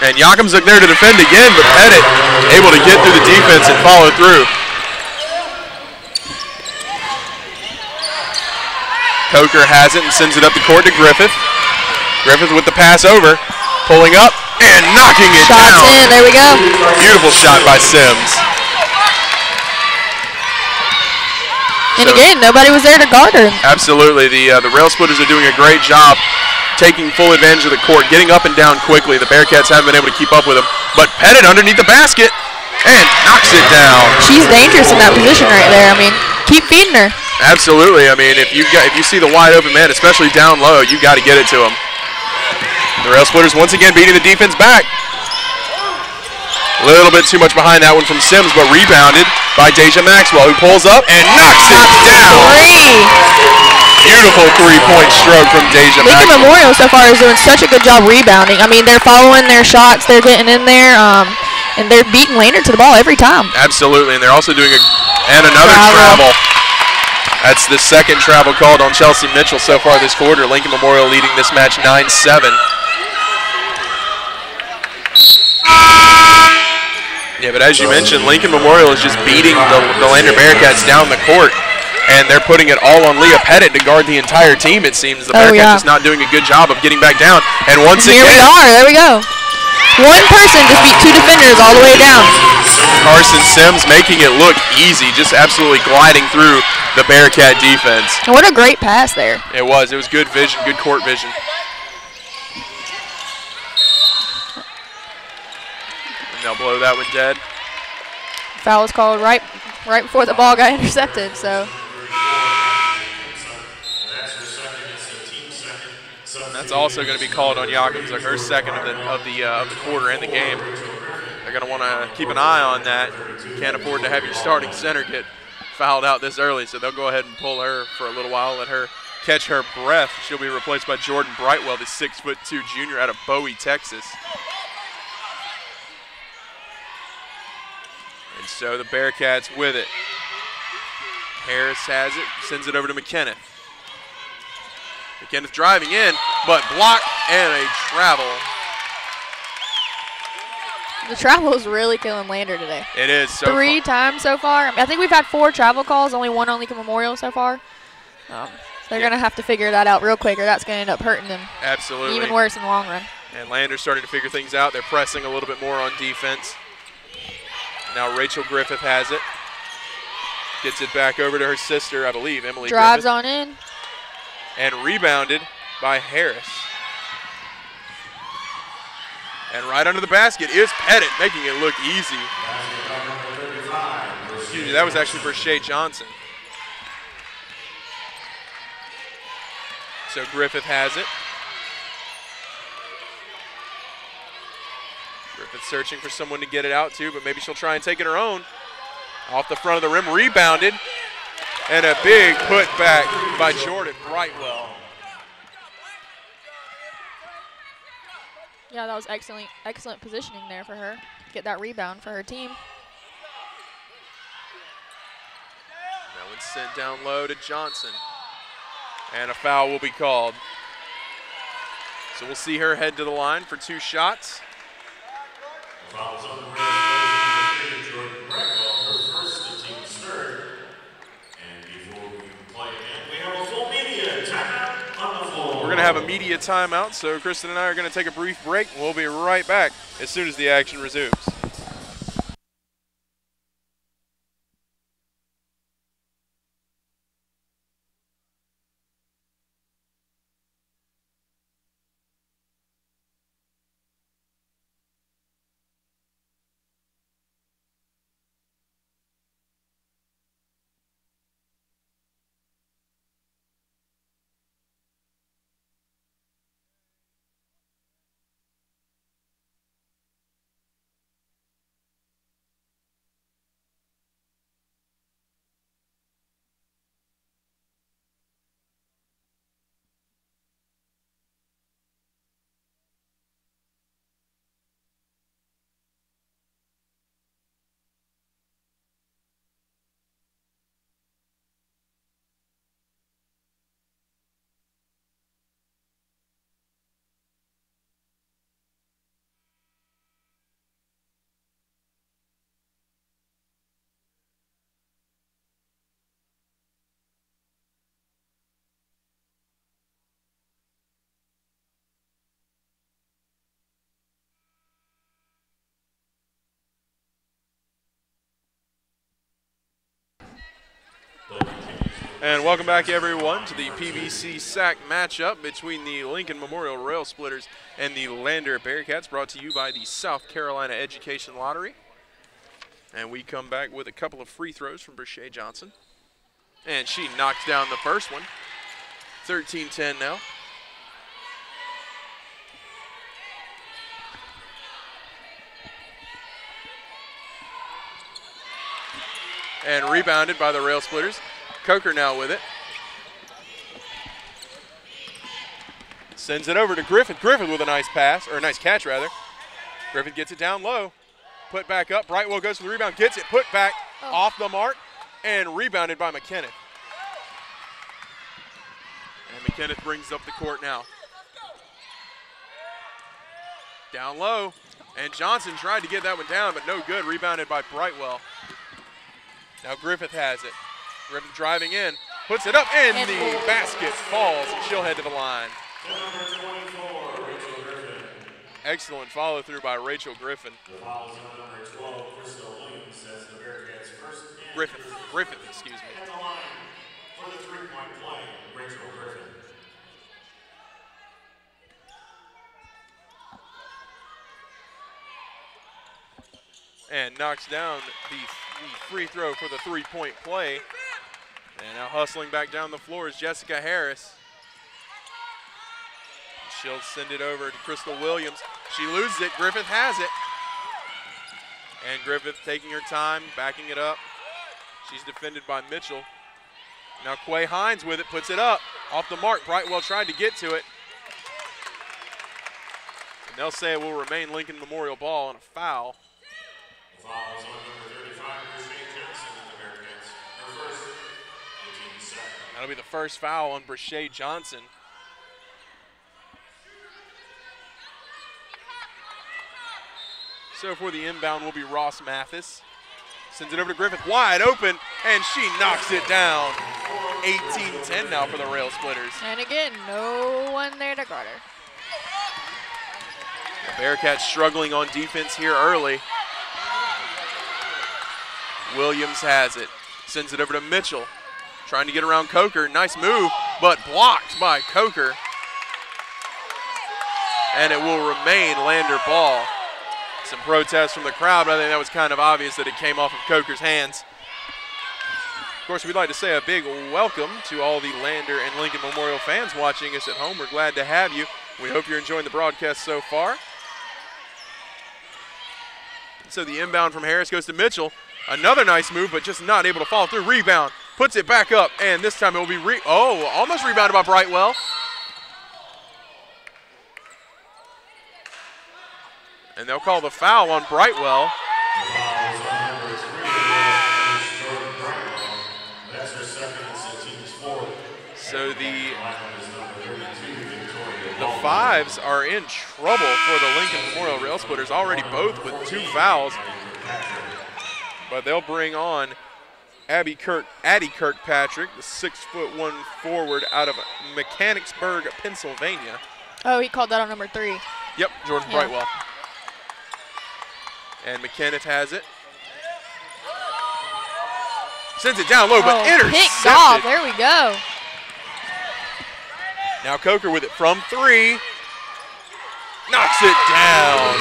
And Yakumzuk there to defend again, but Pettit able to get through the defense and follow through. Coker has it and sends it up the court to Griffith. Griffith with the pass over, pulling up and knocking it down. Shots in, there we go. Beautiful shot by Sims. And again, nobody was there to guard her. Absolutely, the Railsplitters are doing a great job taking full advantage of the court, getting up and down quickly. The Bearcats haven't been able to keep up with them, but Pettit underneath the basket and knocks it down. She's dangerous in that position right there. I mean, keep feeding her. Absolutely. I mean, if you see the wide open man, especially down low, you got to get it to him. The Railsplitters once again beating the defense back. A little bit too much behind that one from Sims, but rebounded by Deja Maxwell, who pulls up and knocks it down. Beautiful three-point stroke from Deja Maxwell. Lincoln Memorial so far is doing such a good job rebounding. I mean, they're following their shots, they're getting in there, and they're beating Lander to the ball every time. Absolutely, and they're also doing another travel. That's the second travel called on Chelsea Mitchell so far this quarter. Lincoln Memorial leading this match 9-7. Yeah, but as you mentioned, Lincoln Memorial is just beating the Lander Bearcats down the court, and they're putting it all on Leah Pettit to guard the entire team, it seems. The Bearcats just not doing a good job of getting back down. And once again, here we are, there we go. One person just beat two defenders all the way down. Carson Sims making it look easy, just absolutely gliding through the Bearcat defense. And what a great pass there. It was good vision, good court vision. And they'll blow that one dead. Foul was called right before the ball got intercepted, so. And that's also going to be called on Yakumzuk, her second of the quarter and the game. They're going to want to keep an eye on that. You can't afford to have your starting center get fouled out this early, so they'll go ahead and pull her for a little while, let her catch her breath. She'll be replaced by Jordan Brightwell, the 6'2" junior out of Bowie, Texas. And so the Bearcats with it. Harris has it, sends it over to McKenneth. McKenneth driving in, but blocked and a travel. The travel is really killing Lander today. It is. Three times so far. I think we've had 4 travel calls, only 1 on Lincoln Memorial so far. They're going to have to figure that out real quick, or that's going to end up hurting them. Absolutely. Even worse in the long run. And Lander's starting to figure things out. They're pressing a little bit more on defense. Now Rachel Griffith has it. Gets it back over to her sister, I believe, Emily Drives Griffith. on in. And rebounded by Harris. And right under the basket is Pettit, making it look easy. Excuse me, that was actually for Shea Johnson. So Griffith has it. Griffith searching for someone to get it out to, but maybe she'll try and take it her own. Off the front of the rim, rebounded. And a big putback by Jordan Brightwell. Yeah, that was excellent positioning there for her. Get that rebound for her team. That one's sent down low to Johnson. And a foul will be called. So we'll see her head to the line for 2 shots. Fouls on the rim, Jordan Brightwell, her first, the team's third. And before we play again, we have a full media timeout on the floor. We're going to have a media timeout, so Kristen and I are going to take a brief break. We'll be right back as soon as the action resumes. And welcome back, everyone, to the PBC-SAC matchup between the Lincoln Memorial Railsplitters and the Lander Bearcats, brought to you by the South Carolina Education Lottery. And we come back with a couple of free throws from Brashay Johnson. And she knocks down the first one. 13-10 now. And rebounded by the Railsplitters. Coker now with it. Sends it over to Griffith. Griffith with a nice pass, or a nice catch rather. Griffith gets it down low. Put back up. Brightwell goes for the rebound, gets it, put back off the mark, and rebounded by McKenneth. And McKenneth brings up the court now. Down low, and Johnson tried to get that one down, but no good. Rebounded by Brightwell. Now Griffith has it. Griffith driving in, puts it up, and the basket falls, and she'll head to the line. Excellent follow through by Rachel Griffin. Griffith, excuse me. At the line for the three-point play, Rachel Griffin. And knocks down the free throw for the three-point play. And now hustling back down the floor is Jessica Harris. She'll send it over to Crystal Williams. She loses it. Griffith has it. And Griffith taking her time, backing it up. She's defended by Mitchell. Now Quay Hines with it, puts it up. Off the mark. Brightwell tried to get to it. And they'll say it will remain Lincoln Memorial ball on a foul. The foul is on number 35, Brashay Johnson in the Bearcats. Her first, 18-2. That'll be the first foul on Brashay Johnson. So for the inbound will be Ross Mathis. Sends it over to Griffith, wide open, and she knocks it down. 18-10 now for the Railsplitters. And again, no one there to guard her. The Bearcats struggling on defense here early. Williams has it. Sends it over to Mitchell. Trying to get around Coker. Nice move, but blocked by Coker. And it will remain Lander ball. Some protests from the crowd, but I think that was kind of obvious that it came off of Coker's hands. Of course, we'd like to say a big welcome to all the Lander and Lincoln Memorial fans watching us at home. We're glad to have you. We hope you're enjoying the broadcast so far. So the inbound from Harris goes to Mitchell. Another nice move, but just not able to follow through. Rebound, puts it back up, and this time it will be almost rebounded by Brightwell. And they'll call the foul on Brightwell. So the Fives are in trouble for the Lincoln Memorial Railsplitters, already both with 2 fouls. But they'll bring on Addie Kirkpatrick, the 6'1" forward out of Mechanicsburg, Pennsylvania. Oh, he called that on number 3. Yep, Jordan Brightwell. And McKenneth has it. Sends it down low, but intercepted. Picked off. There we go. Now Coker with it from 3. Knocks it down.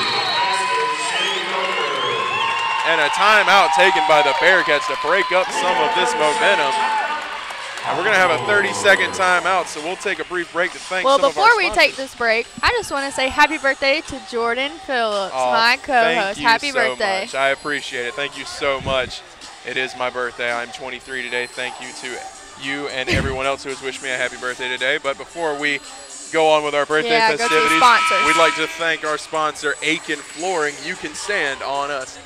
And a timeout taken by the Bearcats to break up some of this momentum. And we're going to have a 30-second timeout, so we'll take a brief break to thank some of our sponsors. Well, before we take this break, I just want to say happy birthday to Jordan Phillips, my co-host. Happy birthday. Much. I appreciate it. Thank you so much. It is my birthday. I'm 23 today. Thank you to you and everyone else who has wished me a happy birthday today. But before we go on with our birthday festivities, we'd like to thank our sponsor, Aiken Flooring. You can stand on us.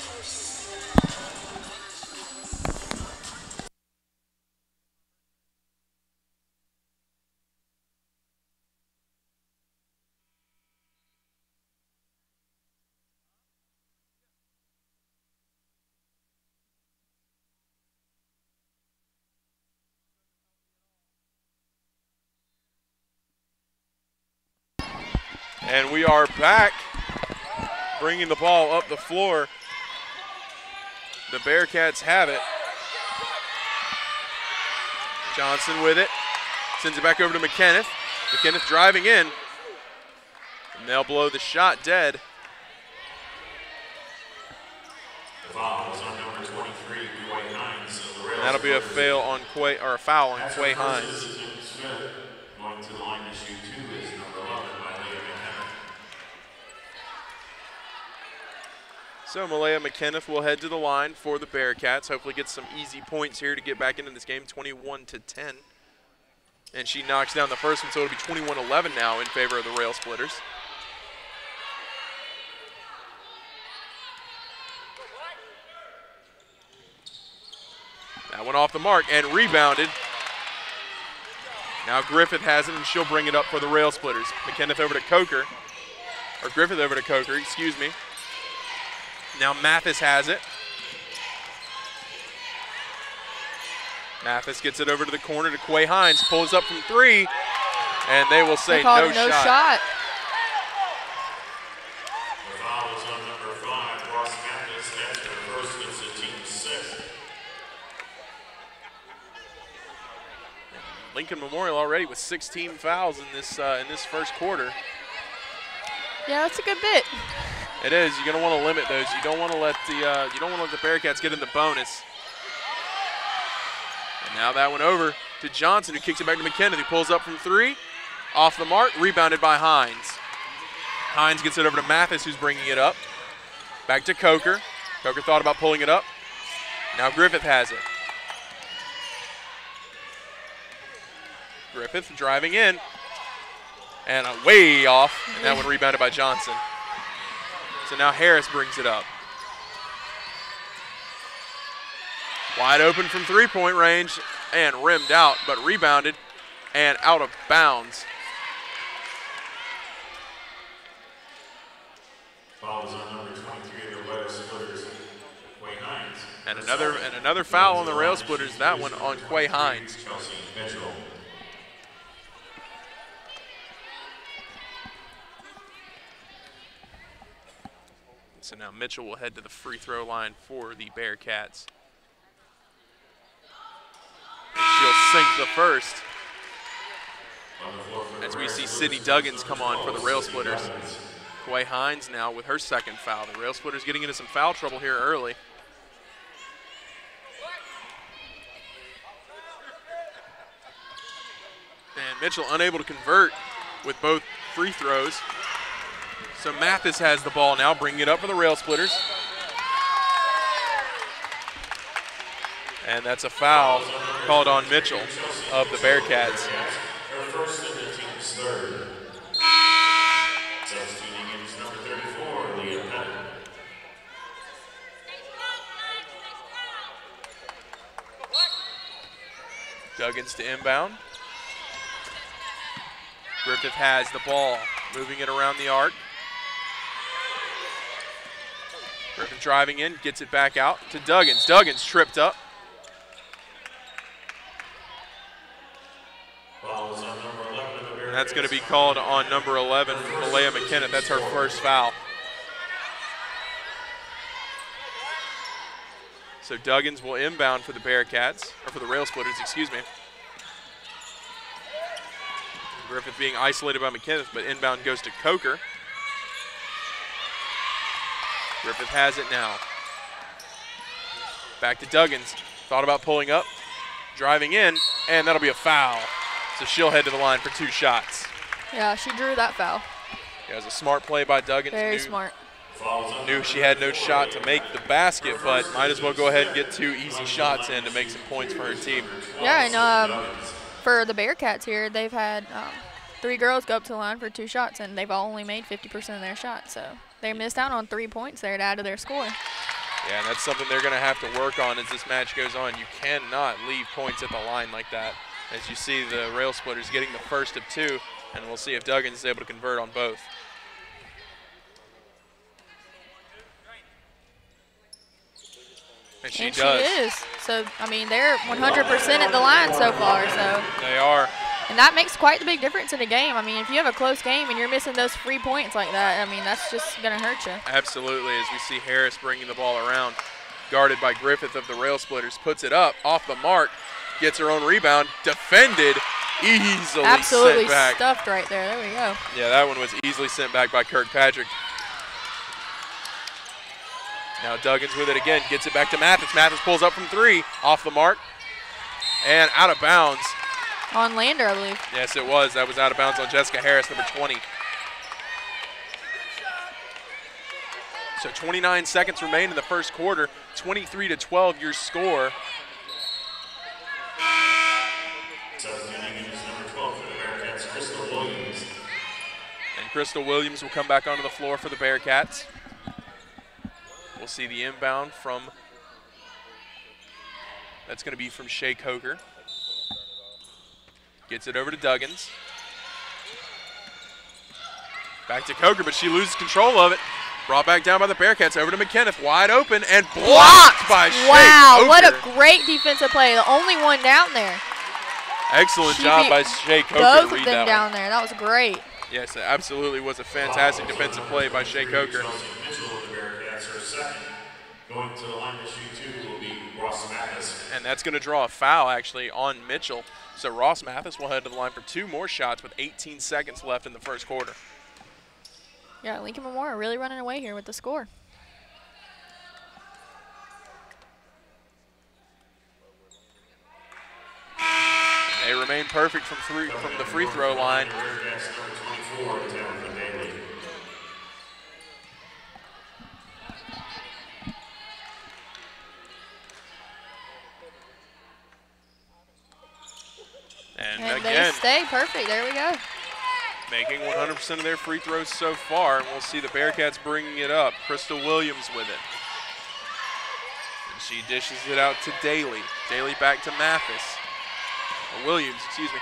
And we are back, bringing the ball up the floor. The Bearcats have it. Johnson with it. Sends it back over to McKenneth. McKenneth driving in. And they'll blow the shot dead. The foul is on number 23, Quay Hines. And that'll be a foul on Quay Hines. Smith going to the line to shoot 2 is number 11 by Malaya McKenneth. So Malaya McKenneth will head to the line for the Bearcats. Hopefully get some easy points here to get back into this game, 21-10. And she knocks down the first one, so it'll be 21-11 now in favor of the Railsplitters. That went off the mark and rebounded. Now Griffith has it, and she'll bring it up for the Railsplitters. McKenneth over to Coker, or Griffith over to Coker, excuse me. Now Mathis has it. Mathis gets it over to the corner to Quay Hines, pulls up from 3, and they will say no shot. The foul is on number 5, Ross Mathis. That's her first. It's the team's 6th. Lincoln Memorial already with 16 fouls in this first quarter. Yeah, that's a good bit. It is. You're going to want to limit those. You don't want to let the Bearcats get in the bonus. And now that one over to Johnson, who kicks it back to McKenneth, who pulls up from 3, off the mark, rebounded by Hines. Hines gets it over to Mathis, who's bringing it up. Back to Coker. Coker thought about pulling it up. Now Griffith has it. Griffith driving in, and way off, and that one rebounded by Johnson. So now Harris brings it up. Wide open from 3-point range, and rimmed out, but rebounded and out of bounds. Foul is on number 23 of the Railsplitters, Quay Hines. And another foul on the Railsplitters, that one on Quay Hines. Chelsea Mitchell. So now Mitchell will head to the free throw line for the Bearcats. She'll sink the first. As we see Sydney Duggins come on for the Railsplitters. Quay Hines now with her second foul. The Railsplitters getting into some foul trouble here early. And Mitchell unable to convert with both free throws. So Mathis has the ball now, bringing it up for the Railsplitters. And that's a foul called on Mitchell of the Bearcats. Her first and the team's 3rd. Substituting in is number 34, Leah Pettit. Duggins to inbound. Griffith has the ball, moving it around the arc. Griffith driving in, gets it back out to Duggins. Duggins tripped up. And that's going to be called on number 11, Malaya McKenneth. That's her first foul. So Duggins will inbound for the Bearcats, or for the Railsplitters, excuse me. Griffith being isolated by McKenneth, but inbound goes to Coker. Griffith has it now. Back to Duggins. Thought about pulling up, driving in, and that'll be a foul. So she'll head to the line for 2 shots. Yeah, she drew that foul. Yeah, it was a smart play by Duggins. Very smart. Knew she had no shot to make the basket, but might as well go ahead and get 2 easy shots in to make some points for her team. Yeah, and for the Bearcats here, they've had 3 girls go up to the line for 2 shots, and they've only made 50% of their shots. So they missed out on 3 points there to add to their score. Yeah, and that's something they're going to have to work on as this match goes on. You cannot leave points at the line like that. As you see the Railsplitters getting the first of 2, and we'll see if Duggins is able to convert on both. And she does. She is. So, I mean, they're 100% at the line so far. So they are. And that makes quite the big difference in a game. I mean, if you have a close game and you're missing those free points like that, I mean, that's just going to hurt you. Absolutely, as we see Harris bringing the ball around, guarded by Griffith of the Railsplitters, puts it up, off the mark, gets her own rebound, defended, easily Absolutely sent back. stuffed right there. There we go. Yeah, that one was easily sent back by Kirkpatrick. Now Duggins with it again, gets it back to Mathis. Mathis pulls up from 3, off the mark, and out of bounds. On Lander, I believe. Yes, it was. That was out of bounds on Jessica Harris, number 20. So 29 seconds remain in the first quarter. 23-12 your score. Substituting is number 12 for the Bearcats, Crystal Williams. And Crystal Williams will come back onto the floor for the Bearcats. We'll see the inbound from, that's going to be from Shea Coker. Gets it over to Duggins. Back to Coker, but she loses control of it. Brought back down by the Bearcats, over to McKenniff, wide open, and blocked by Shea Wow, Coker. what a great defensive play. The only one down there. Excellent She job beat by Shea Coker Both to of read them that down one. there. That was great. Yes, it absolutely was a fantastic defensive play by Shea Coker. Mitchell of the Bearcats are second. Going to the line to shoot 2 will be Ross Mathis. And that's going to draw a foul, actually, on Mitchell. So Ross Mathis will head to the line for 2 more shots with 18 seconds left in the first quarter. Yeah, Lincoln Memorial really running away here with the score. They remain perfect from the free throw line. Bearcats number 24, Tabitha Daly. And And again, they stay perfect. There we go. making 100% of their free throws so far, and we'll see the Bearcats bringing it up. Crystal Williams with it. And she dishes it out to Daly. Daly back to Mathis. Or Williams, excuse me.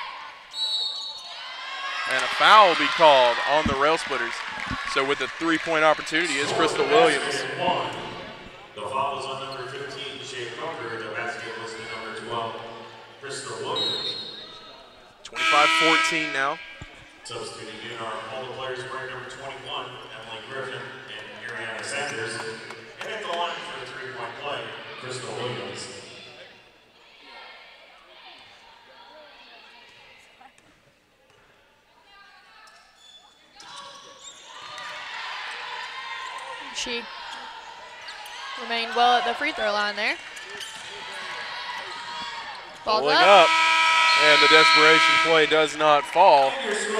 And a foul will be called on the Railsplitters. So with the 3-point opportunity is Crystal Williams. The foul was on number 15, Shea Coker. The basket was to number 12, Crystal Williams. 25-14 now. Substituting in are all the players wearing number 21, Emily Griffin and Ariana Sanders. And at the line for the 3-point play, Crystal Williams. She remained well at the free throw line there. Ball's Pulling up. up. And the desperation play does not fall.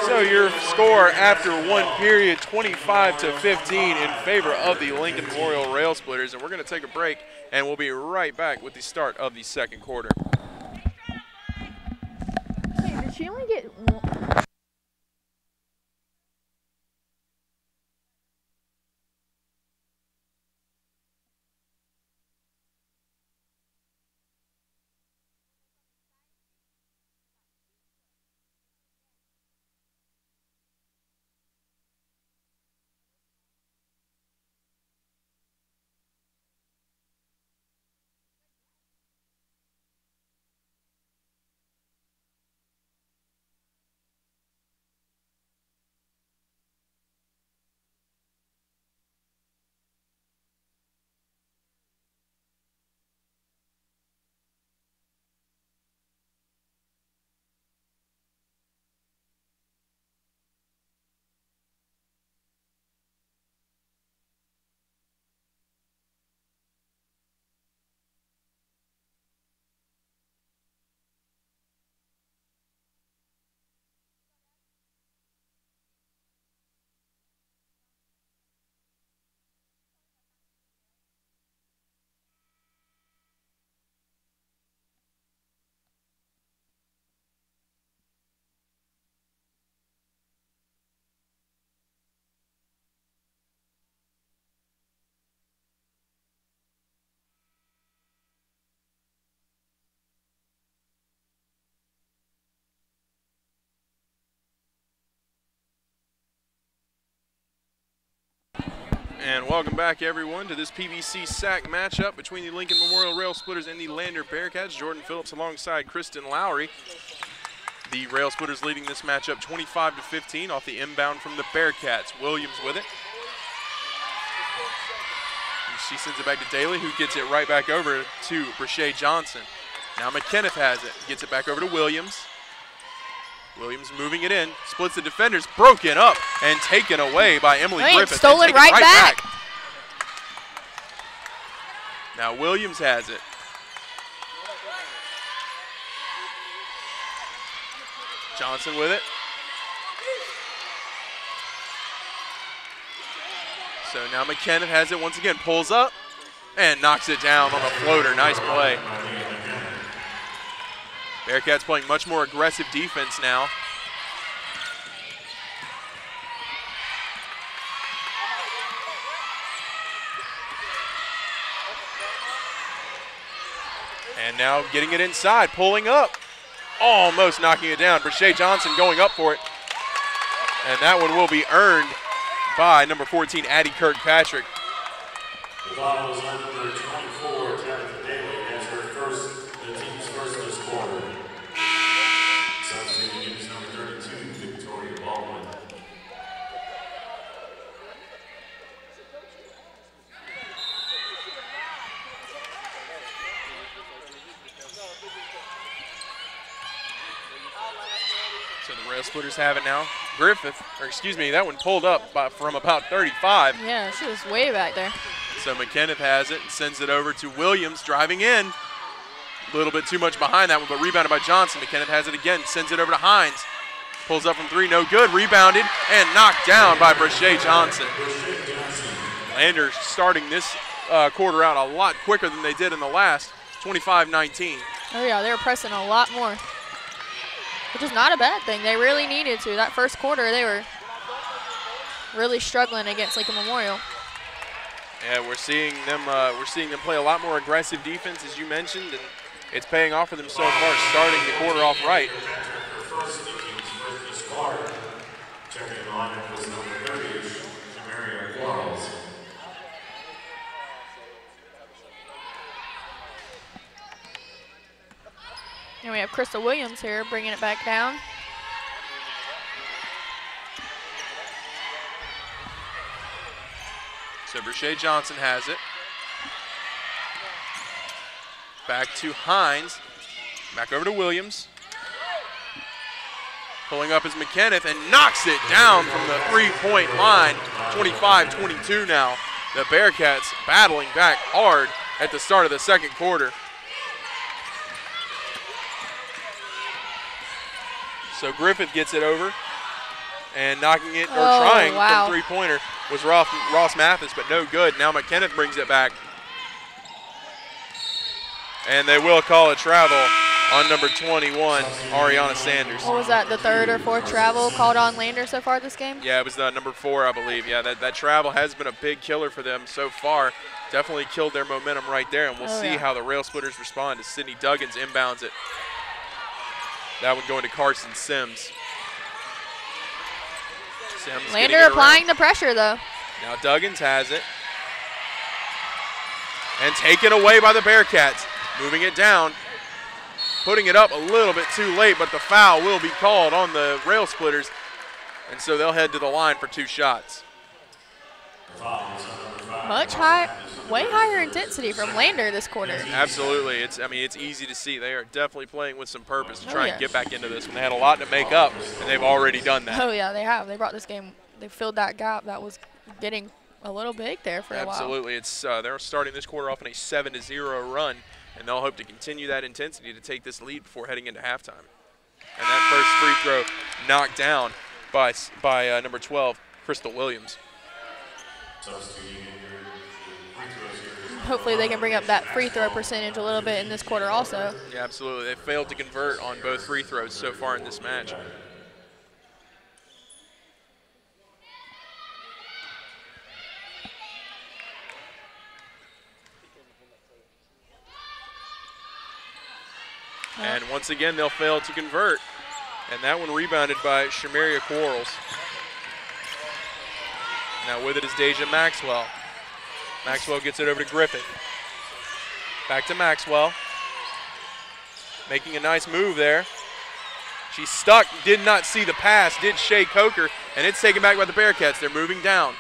So your score after one period, 25-15 in favor of the Lincoln Memorial Railsplitters. And we're going to take a break, and we'll be right back with the start of the second quarter. Wait, did she only get one? And welcome back, everyone, to this PBC-SAC matchup between the Lincoln Memorial Railsplitters and the Lander Bearcats. Jordan Phillips alongside Kristen Lowry. The Railsplitters leading this matchup 25-15 off the inbound from the Bearcats. Williams with it. And she sends it back to Daly, who gets it right back over to Brashay Johnson. Now McKenniff has it. Gets it back over to Williams. Williams moving it in. Splits the defenders. Broken up and taken away by Emily Griffith. Stolen right back. Now Williams has it. Johnson with it. So now McKenniff has it once again. Pulls up and knocks it down on the floater. Nice play. Bearcats playing much more aggressive defense now. And now getting it inside, pulling up. Almost knocking it down. Brashay Johnson going up for it. And that one will be earned by number 14, Addie Kirkpatrick. The foul was on number 24, Tabitha Daly. That's the team's first this quarter. Substituting is number 32, Victoria Baldwin. So the Railsplitters have it now. Griffith, or excuse me, that one pulled up from about 35. Yeah, she was way back there. So McKenniff has it and sends it over to Williams, driving in. A little bit too much behind that one, but rebounded by Johnson. McKenniff has it again, sends it over to Hines. Pulls up from three, no good. Rebounded and knocked down by Brashay Johnson. Lander starting this quarter out a lot quicker than they did in the last. 25-19. Oh yeah, they were pressing a lot more, which is not a bad thing. They really needed to. That first quarter, they were really struggling against Lincoln Memorial. Yeah, we're seeing them play a lot more aggressive defense, as you mentioned, and it's paying off for them so far, starting the quarter off right. Checking the lineup was number 30, Shamaria Quarles. And we have Crystal Williams here bringing it back down. So Brashay Johnson has it. Back to Hines. Back over to Williams. Pulling up is McKenniff and knocks it down from the three-point line. 25-22 now. The Bearcats battling back hard at the start of the second quarter. So Griffith gets it over and knocking it, or trying from three-pointer was Ross Mathis, but no good. Now McKenniff brings it back. And they will call a travel on number 21, Ariana Sanders. What was that, the third or fourth travel called on Lander so far this game? Yeah, it was number 4, I believe. Yeah, that travel has been a big killer for them so far. Definitely killed their momentum right there, and we'll see how the Railsplitters respond as Sydney Duggins inbounds it. That one going to Carson Sims. Lander applying the pressure, though. Now Duggins has it. And taken away by the Bearcats. Moving it down. Putting it up a little bit too late, but the foul will be called on the Railsplitters. And so they'll head to the line for 2 shots. Way higher intensity from Lander this quarter. Absolutely. It's easy to see. They are definitely playing with some purpose to try and get back into this one. They had a lot to make up, and they've already done that. Oh, yeah, they have. They brought this game, they filled that gap that was getting a little big there for a while. Absolutely. They're starting this quarter off in a 7-0 run, and they'll hope to continue that intensity to take this lead before heading into halftime. And that first free throw knocked down by number 12, Crystal Williams. Hopefully they can bring up that free throw percentage a little bit in this quarter also. Yeah, absolutely. They've failed to convert on both free throws so far in this match. And once again, they'll fail to convert. And that one rebounded by Shamaria Quarles. Now with it is Deja Maxwell. Maxwell gets it over to Griffith. Back to Maxwell. Making a nice move there. She's stuck, did not see the pass, did Shea Coker, and it's taken back by the Bearcats. They're moving down.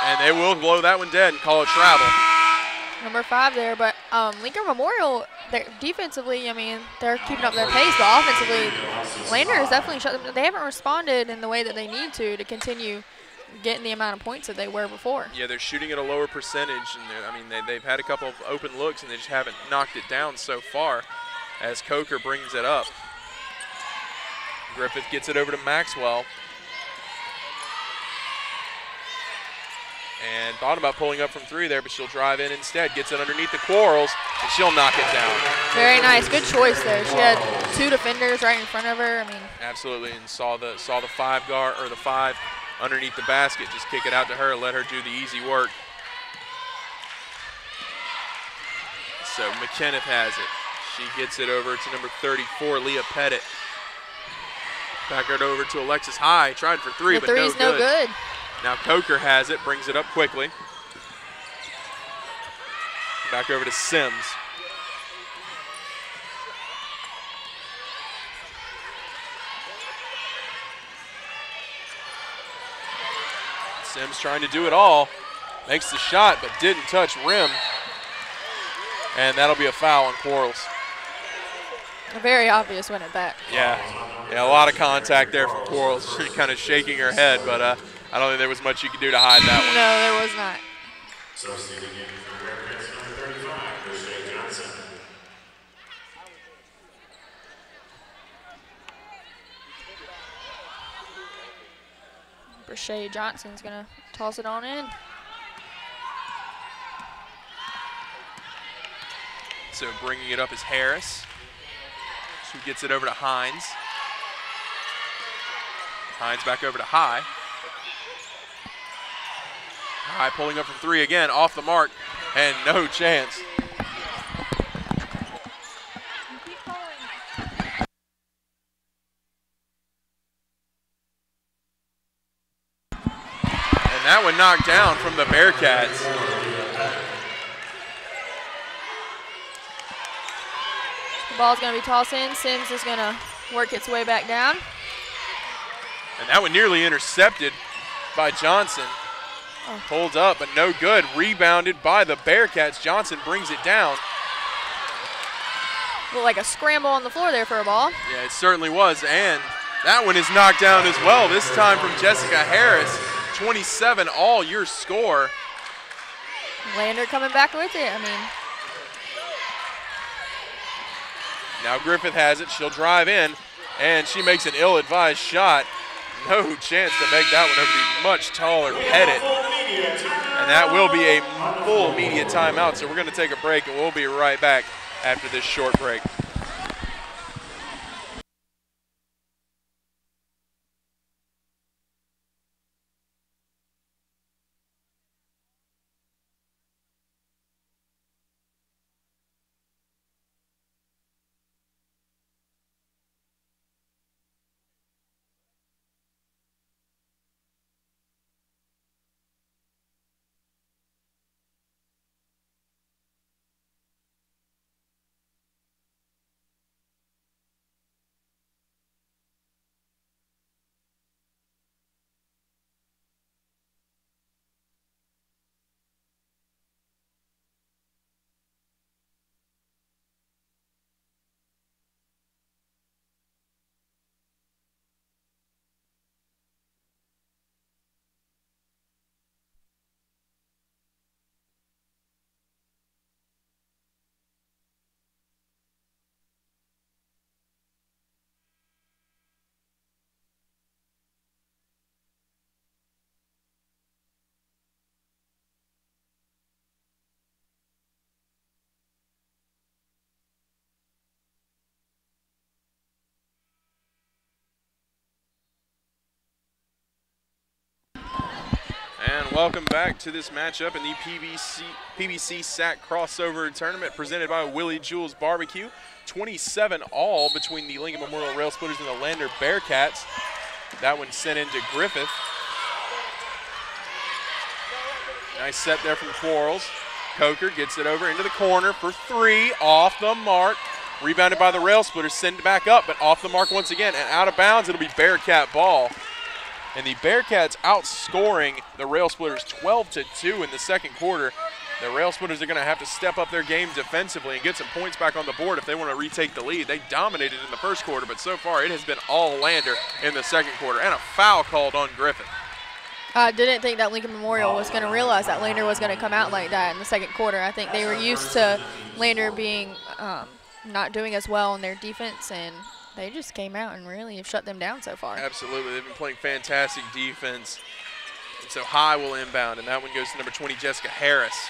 And they will blow that one dead and call it travel. number 5 there. But Lincoln Memorial, defensively, I mean, they're keeping up their pace, but offensively, Lander has definitely shut them. They haven't responded in the way that they need to continue getting the amount of points that they were before. Yeah, they're shooting at a lower percentage, and I mean, they've had a couple of open looks, and they just haven't knocked it down so far as Coker brings it up. Griffith gets it over to Maxwell. And thought about pulling up from 3 there, but she'll drive in instead. Gets it underneath the Quarles, and she'll knock it down. Very nice. Good choice there. She had 2 defenders right in front of her. I mean, absolutely, and saw the 5 guard or the 5 underneath the basket. Just kick it out to her, let her do the easy work. So McKenniff has it. She gets it over to number 34, Leah Pettit. Back it over to Alexis High. Tried for 3, but three's no good. Now Coker has it, brings it up quickly. Back over to Sims. Sims trying to do it all. Makes the shot, but didn't touch rim. And that'll be a foul on Quarles. A very obvious one at that. Yeah, a lot of contact there from Quarles. She's kind of shaking her head, but I don't think there was much you could do to hide that one. No, there was not. Substituting in for Bearcats number 35, Brashay Johnson. Brashay Johnson's going to toss it on in. So bringing it up is Harris. She gets it over to Hines. Hines back over to High. High pulling up from 3 again, off the mark, and no chance. And that one knocked down from the Bearcats. The ball's going to be tossed in. Sims is going to work its way back down. And that one nearly intercepted by Johnson. Holds up, but no good. Rebounded by the Bearcats. Johnson brings it down. Looked like a scramble on the floor there for a ball. Yeah, it certainly was. And that one is knocked down as well, this time from Jessica Harris. 27 all, your score. Lander coming back with it. I mean, now Griffith has it. She'll drive in, and she makes an ill-advised shot. No chance to make that one over the much taller Pettit. And that will be a full media timeout. So we're going to take a break, and we'll be right back after this short break. And welcome back to this matchup in the PBC-SAC crossover tournament presented by Willie Jewell's Barbecue. 27 all between the Lincoln Memorial Railsplitters and the Lander Bearcats. That one sent into Griffith. Nice set there from Quarles. Coker gets it over into the corner for 3, off the mark. Rebounded by the Railsplitters, send it back up, but off the mark once again, and out of bounds. It'll be Bearcat ball. And the Bearcats outscoring the Railsplitters 12-2 in the second quarter. The Railsplitters are going to have to step up their game defensively and get some points back on the board if they want to retake the lead. They dominated in the first quarter, but so far it has been all Lander in the second quarter, and a foul called on Griffith. I didn't think that Lincoln Memorial was going to realize that Lander was going to come out like that in the second quarter. I think they were used to Lander being not doing as well in their defense, and they just came out and really have shut them down so far. Absolutely. They've been playing fantastic defense. And so High will inbound, and that one goes to number 20, Jessica Harris.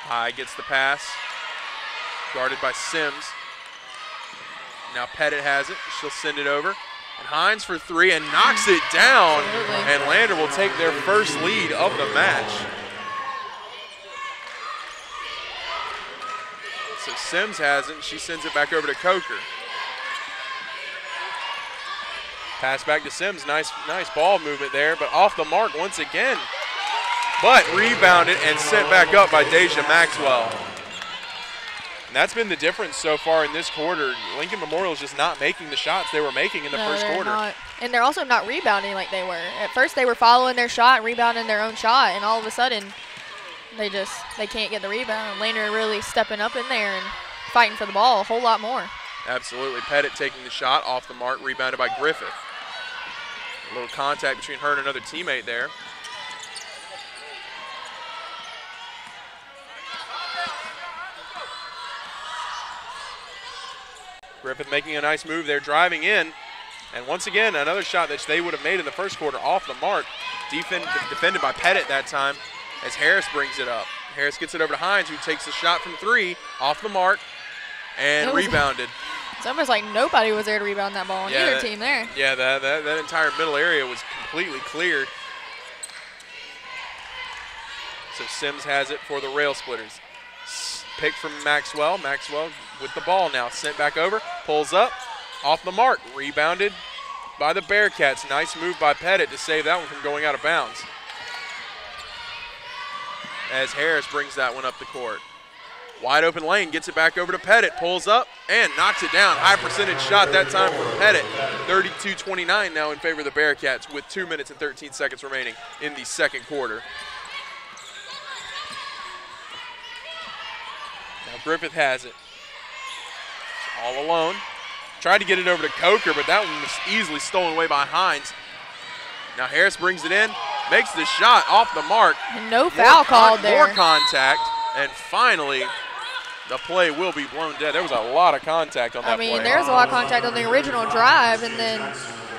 High gets the pass, guarded by Sims. Now Pettit has it. She'll send it over. And Hines for three and knocks it down. Absolutely. And Lander will take their first lead of the match. So Sims has it, and she sends it back over to Coker. Pass back to Sims. Nice ball movement there, but off the mark once again. But rebounded and sent back up by Deja Maxwell. And that's been the difference so far in this quarter. Lincoln Memorial is just not making the shots they were making in the first quarter. Not. And they're also not rebounding like they were. At first they were following their shot, rebounding their own shot, and all of a sudden they can't get the rebound. Lander really stepping up in there and fighting for the ball a whole lot more. Absolutely. Pettit taking the shot off the mark, rebounded by Griffith. A little contact between her and another teammate there. Griffith making a nice move there, driving in. And once again, another shot that they would have made in the first quarter off the mark. Defended by Pettit that time as Harris brings it up. Harris gets it over to Hines, who takes the shot from three, off the mark, and rebounded. It's almost like nobody was there to rebound that ball on either team there. Yeah, that entire middle area was completely cleared. So Sims has it for the Railsplitters. Pick from Maxwell. Maxwell with the ball now. Sent back over. Pulls up. Off the mark. Rebounded by the Bearcats. Nice move by Pettit to save that one from going out of bounds. As Harris brings that one up the court. Wide open lane. Gets it back over to Pettit. Pulls up and knocks it down. High percentage shot that time for Pettit. 32-29 now in favor of the Bearcats with 2 minutes and 13 seconds remaining in the second quarter. Griffith has it. All alone. Tried to get it over to Coker, but that one was easily stolen away by Hines. Now Harris brings it in, makes the shot off the mark. And no foul called there. More contact, and finally the play will be blown dead. There was a lot of contact on that play. I mean, there was a lot of contact on the original drive, and then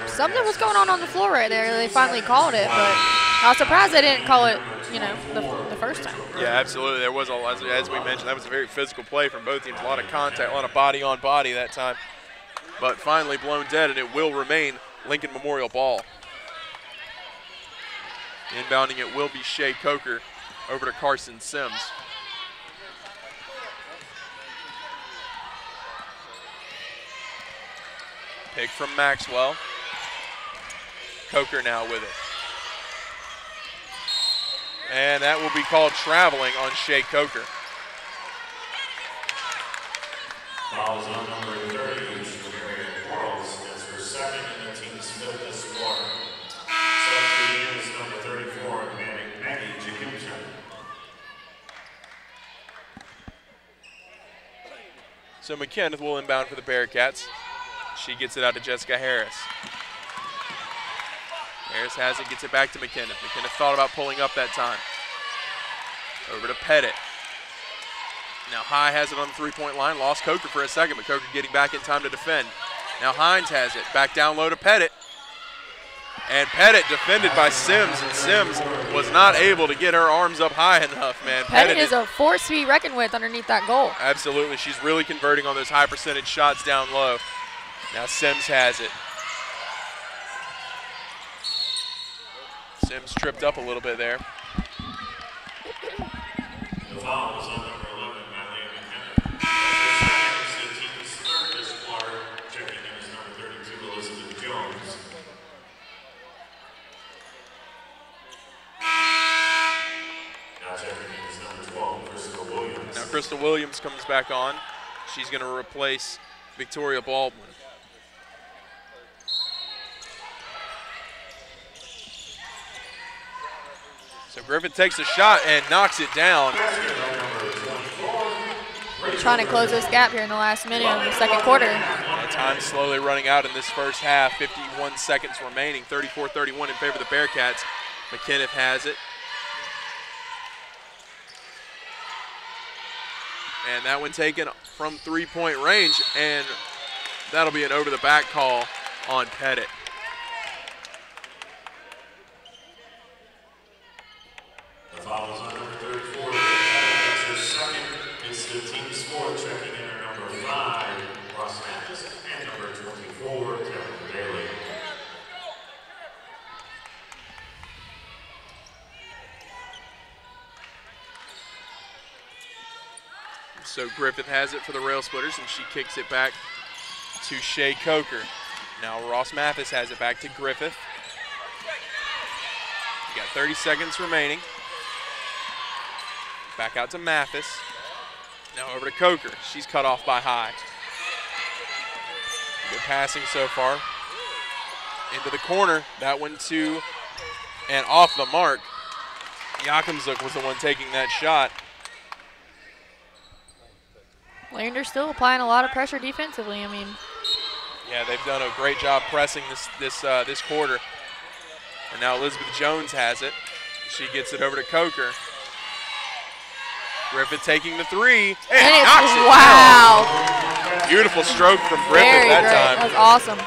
something was going on the floor right there. They finally called it, but I was surprised they didn't call it, the first time. Yeah, absolutely. There was, as we mentioned, that was a very physical play from both teams. A lot of contact, a lot of body on body that time. But finally blown dead, and it will remain Lincoln Memorial ball. Inbounding it will be Shea Coker over to Carson Sims. Pick from Maxwell. Coker now with it. And that will be called traveling on Shea Coker. Fouls on number 30, Quarles. That's her second and the team's fifth this quarter. Substitute is number 34, Maggie Jacobson. So McKenna will inbound for the Bearcats. She gets it out to Jessica Harris. Harris has it, gets it back to McKenna. McKenna thought about pulling up that time. Over to Pettit. Now High has it on the three-point line. Lost Coker for a second, but Coker getting back in time to defend. Now Hines has it. Back down low to Pettit. And Pettit defended by Sims, and Sims was not able to get her arms up high enough, man. Pettit is a force to be reckoned with underneath that goal. Absolutely. She's really converting on those high percentage shots down low. Now Sims has it. Sims tripped up a little bit there. The foul is on number 11, Madeline McKenna. That's the team's third this quarter. Checking in is number 32, Elizabeth Jones. Now checking in is number 12, Crystal Williams. Now Crystal Williams comes back on. She's going to replace Victoria Baldwin. So Griffith takes a shot and knocks it down. Trying to close this gap here in the last minute of the second quarter. And time slowly running out in this first half. 51 seconds remaining. 34-31 in favor of the Bearcats. McKinnon has it. And that one taken from three-point range, and that'll be an over-the-back call on Pettit. The foul is on number 34. That's her second. It's the team's fourth. Checking in our number 5, Ross Mathis, and number 24, Kevin Bailey. So Griffith has it for the Railsplitters, and she kicks it back to Shea Coker. Now Ross Mathis has it back to Griffith. You got 30 seconds remaining. Back out to Mathis. Now over to Coker. She's cut off by High. Good passing so far. Into the corner. That one to and off the mark. Yakimzuk was the one taking that shot. Lander's still applying a lot of pressure defensively. I mean, yeah, they've done a great job pressing this quarter. And now Elizabeth Jones has it. She gets it over to Coker. Griffith taking the three and knocks it down. Beautiful stroke from Griffith that time. That was awesome.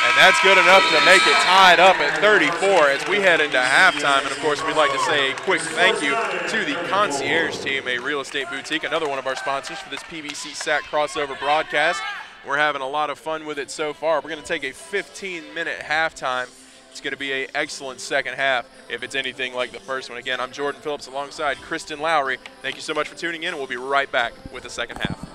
And that's good enough to make it tied up at 34 as we head into halftime. And, of course, we'd like to say a quick thank you to the Concierge Team, a real estate boutique, another one of our sponsors for this PBC-SAC crossover broadcast. We're having a lot of fun with it so far. We're going to take a 15-minute halftime. It's going to be an excellent second half if it's anything like the first one. Again, I'm Jordan Phillips alongside Kristen Lowry. Thank you so much for tuning in, and we'll be right back with the second half.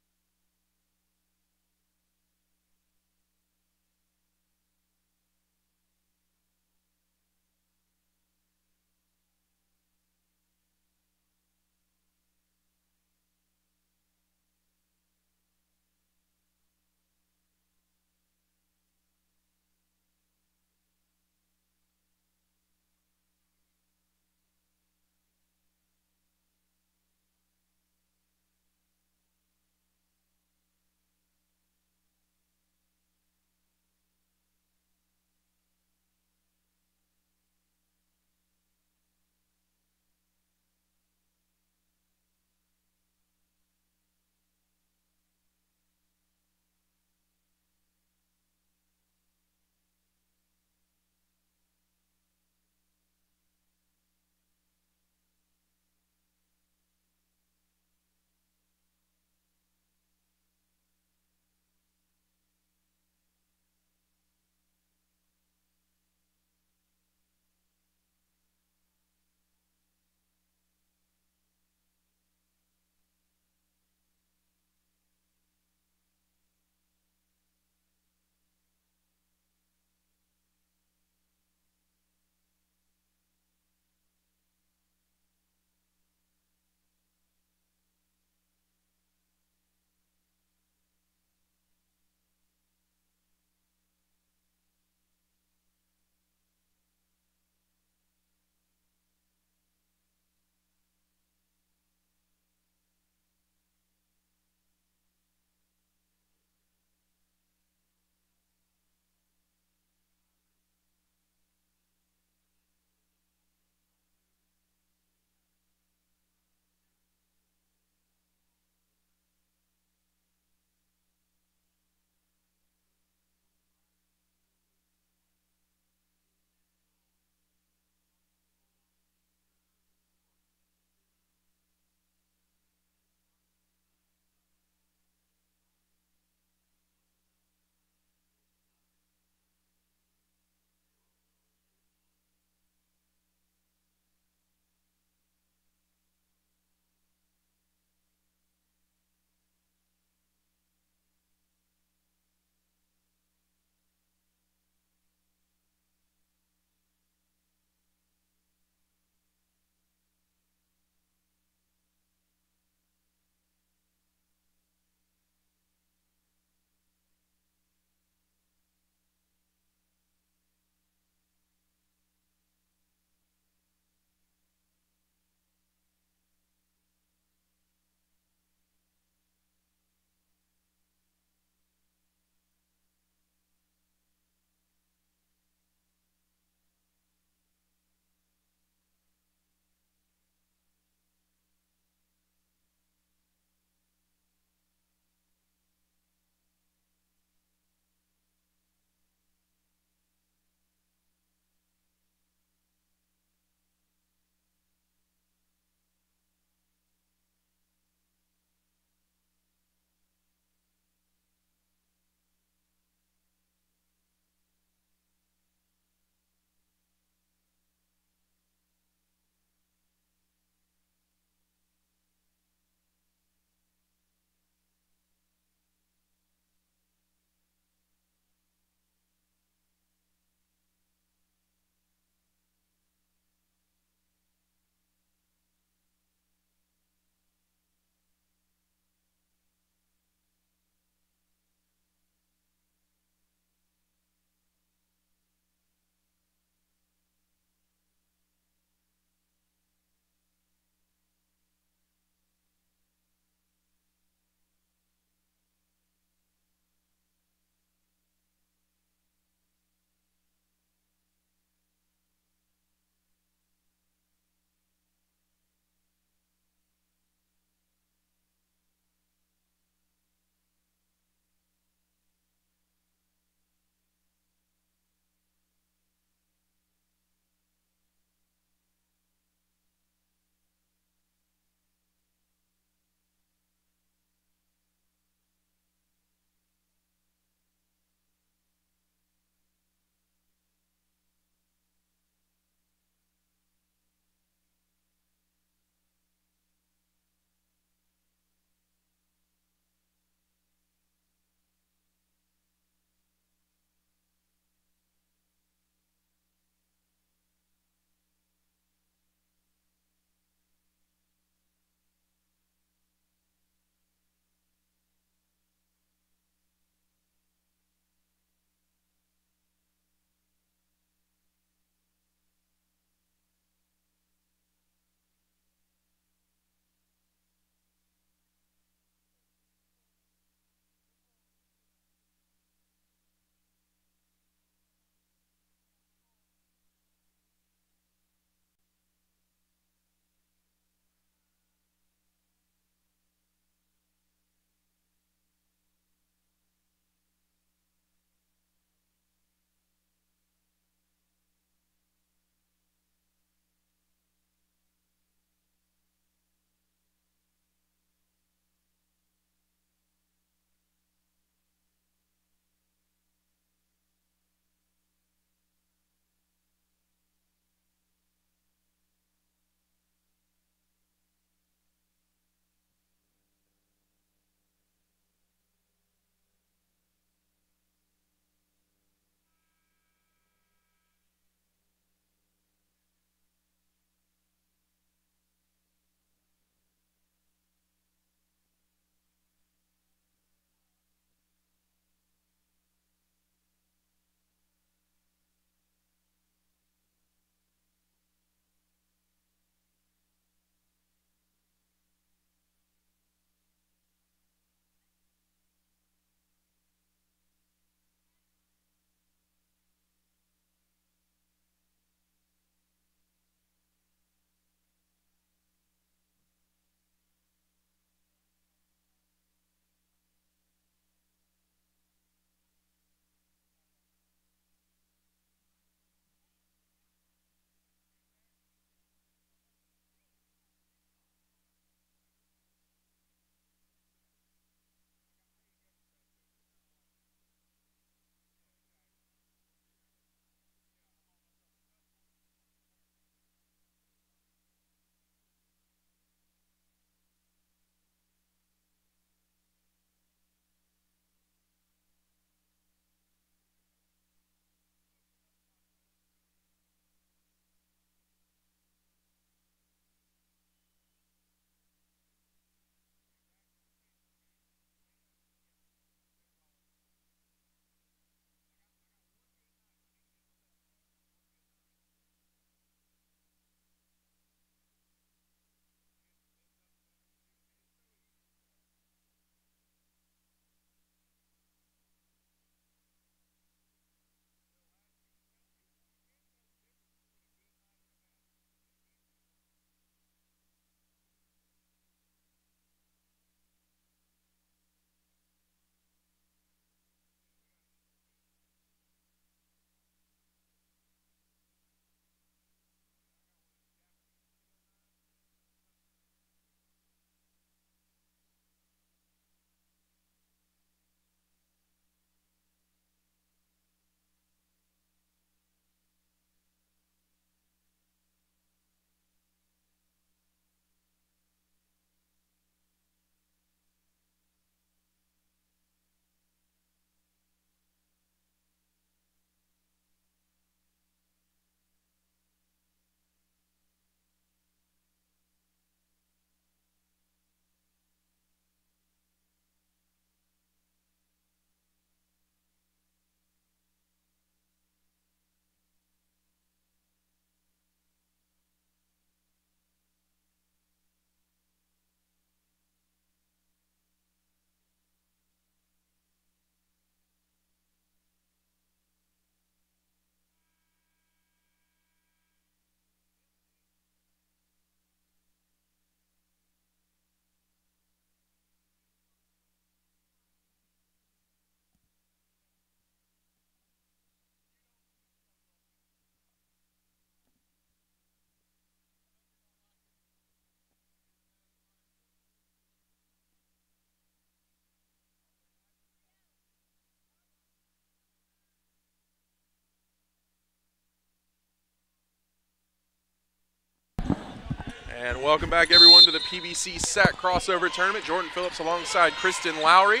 And welcome back, everyone, to the PBC-SAC crossover tournament. Jordan Phillips alongside Kristen Lowry.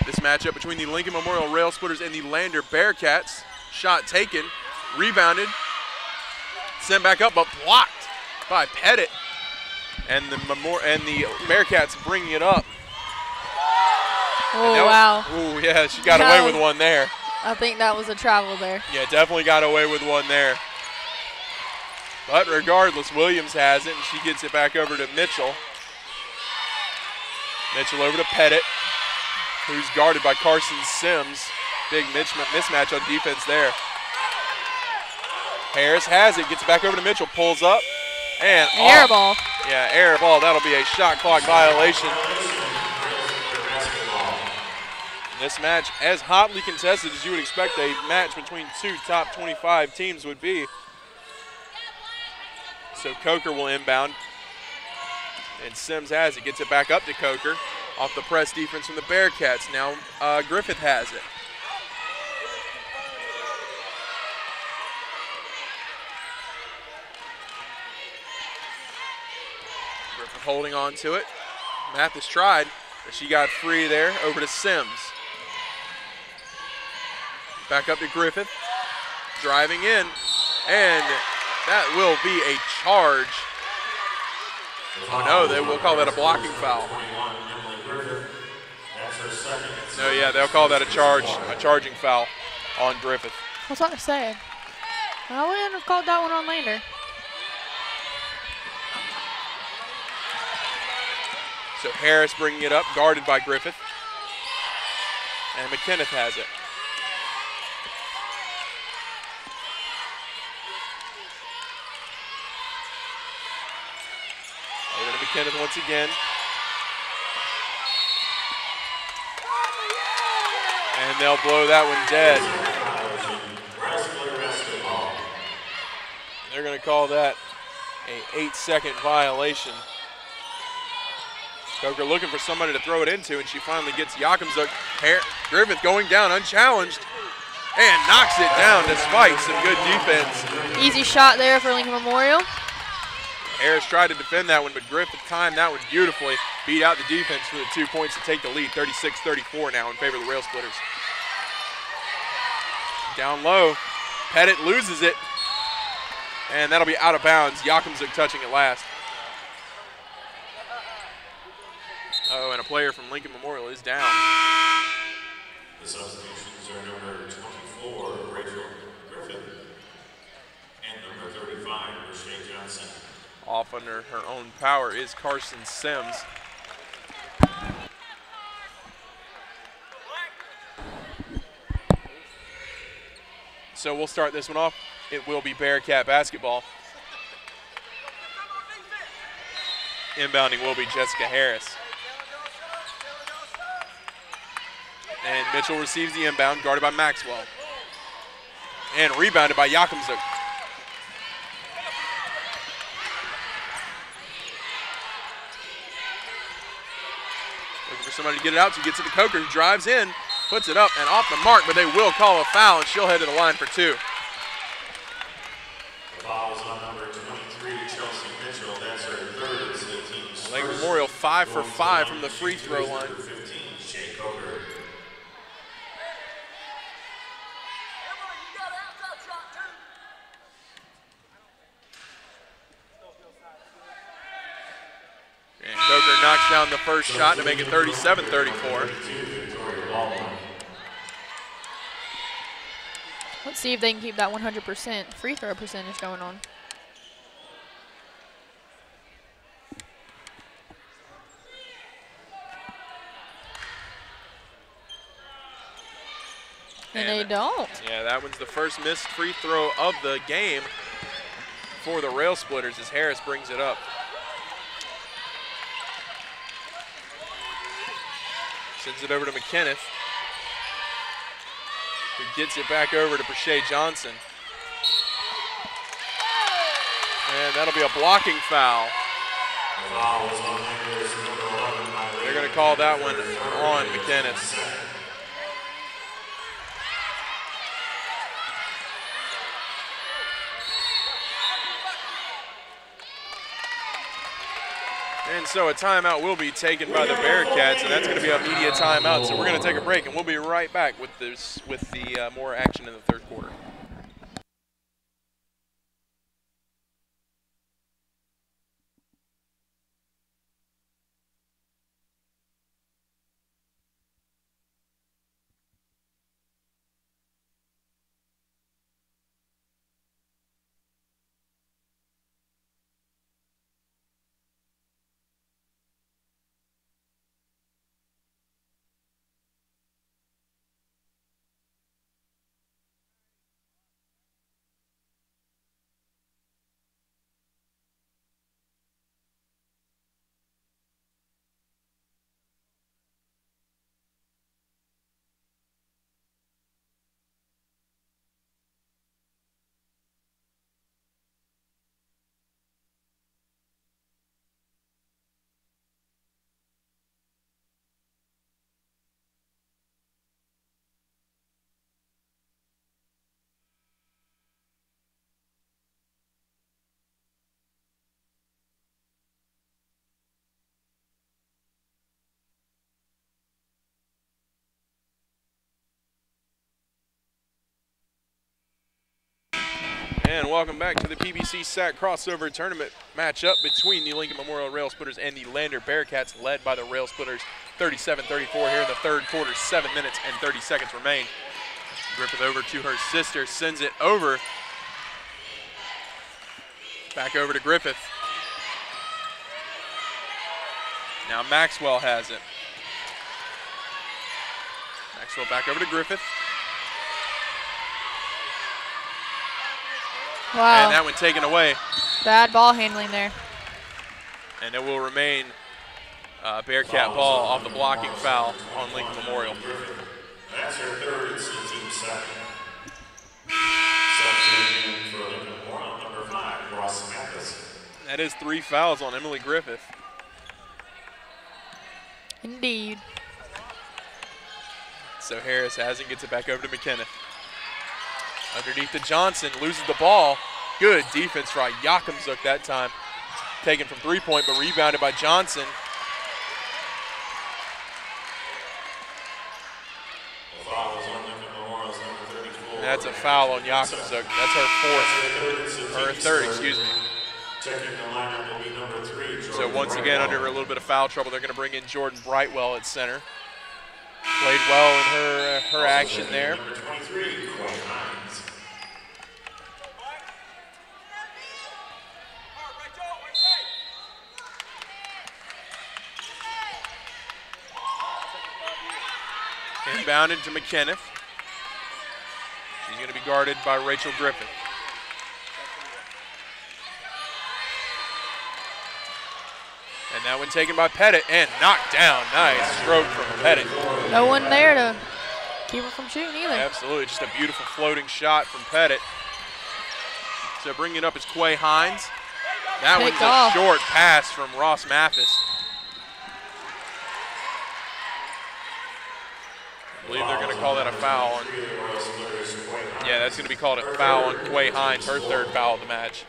This matchup between the Lincoln Memorial Railsplitters and the Lander Bearcats. Shot taken, rebounded, sent back up, but blocked by Pettit. And the Bearcats bringing it up. Oh, wow. Oh, yeah, she got away with one there. I think that was a travel there. Yeah, definitely got away with one there. But regardless, Williams has it, and she gets it back over to Mitchell. Mitchell over to Pettit, who's guarded by Carson Sims. Big mismatch on defense there. Harris has it, gets it back over to Mitchell, pulls up, and air ball. Yeah, air ball. That'll be a shot clock violation. This match, as hotly contested as you would expect a match between two top 25 teams would be. So Coker will inbound. And Sims has it, gets it back up to Coker. Off the press defense from the Bearcats. Now Griffith has it. Griffith holding on to it. Mathis tried, but she got free there. Over to Sims. Back up to Griffith. Driving in, and that will be a charge. Oh no, they will call that a blocking foul. No, yeah, they'll call that a charging foul on Griffith. What's that saying? I wouldn't have called that one on Lander. So Harris bringing it up, guarded by Griffith. And McKenneth has it. Over to McKenneth once again. And they'll blow that one dead. They're going to call that a 8-second violation. Coker looking for somebody to throw it into, and she finally gets Jakimzuk. Griffith going down unchallenged and knocks it down despite some good defense. Easy shot there for Lincoln Memorial. Harris tried to defend that one, but Griffith timed that one beautifully. Beat out the defense for the 2 points to take the lead. 36-34 now in favor of the Railsplitters. Down low, Pettit loses it, and that'll be out of bounds. Jakimzuk touching it last. Oh, and a player from Lincoln Memorial is down. The substitutions are number 24, Rachel Griffith, and number 35, Rashay Johnson. Off under her own power is Carson Sims. So we'll start this one off. It will be Bearcat basketball. Inbounding will be Jessica Harris. And Mitchell receives the inbound, guarded by Maxwell. And rebounded by Jakimzuk. Looking for somebody to get it out, so he gets it to Coker, who drives in, puts it up and off the mark, but they will call a foul, and she'll head to the line for 2. The foul is on number 23, Chelsea Mitchell. That's her third to the team's Lincoln Memorial 5 for 5 from the free throw line. 15, Shea Coker. And Coker knocks down the first shot to make it 37-34. Let's see if they can keep that 100% free throw percentage going on. And they don't. Yeah, that one's the first missed free throw of the game for the Railsplitters as Harris brings it up. Sends it over to McKenneth, who gets it back over to Rashay Johnson. And that'll be a blocking foul. They're going to call that one on McKenneth. And so a timeout will be taken by the Bearcats, and that's going to be a media timeout. So we're going to take a break, and we'll be right back with the more action in the third quarter. And welcome back to the PBC-SAC crossover tournament matchup between the Lincoln Memorial Railsplitters and the Lander Bearcats, led by the Railsplitters 37-34 here in the third quarter. 7 minutes and 30 seconds remain. Griffith over to her sister, sends it over. Back over to Griffith. Now Maxwell has it. Maxwell back over to Griffith. Wow. And that one taken away. Bad ball handling there. And it will remain Bearcat ball off the blocking foul on Lincoln Memorial. That's her third. It's the team second. Substitution for Lincoln Memorial, number 5, Ross Mathis. That is 3 fouls on Emily Griffith. Indeed. So Harris has it, gets it back over to McKenna. Underneath to Johnson, loses the ball. Good defense by Yakumzuk that time. Taken from 3-point, but rebounded by Johnson. That's a foul on Yakumzuk. That's her third, excuse me. So once again, under a little bit of foul trouble, they're going to bring in Jordan Brightwell at center. Played well in her action there. Inbounded to McKenniff. She's going to be guarded by Rachel Griffith. And that one taken by Pettit and knocked down. Nice stroke from Pettit. No one there to keep her from shooting either. Absolutely, just a beautiful floating shot from Pettit. So bringing it up is Quay Hines. That one's a short pass from Ross Mathis. I believe they're going to call that a foul on. Yeah, that's going to be called a foul on Quay Hines, her third foul of the match.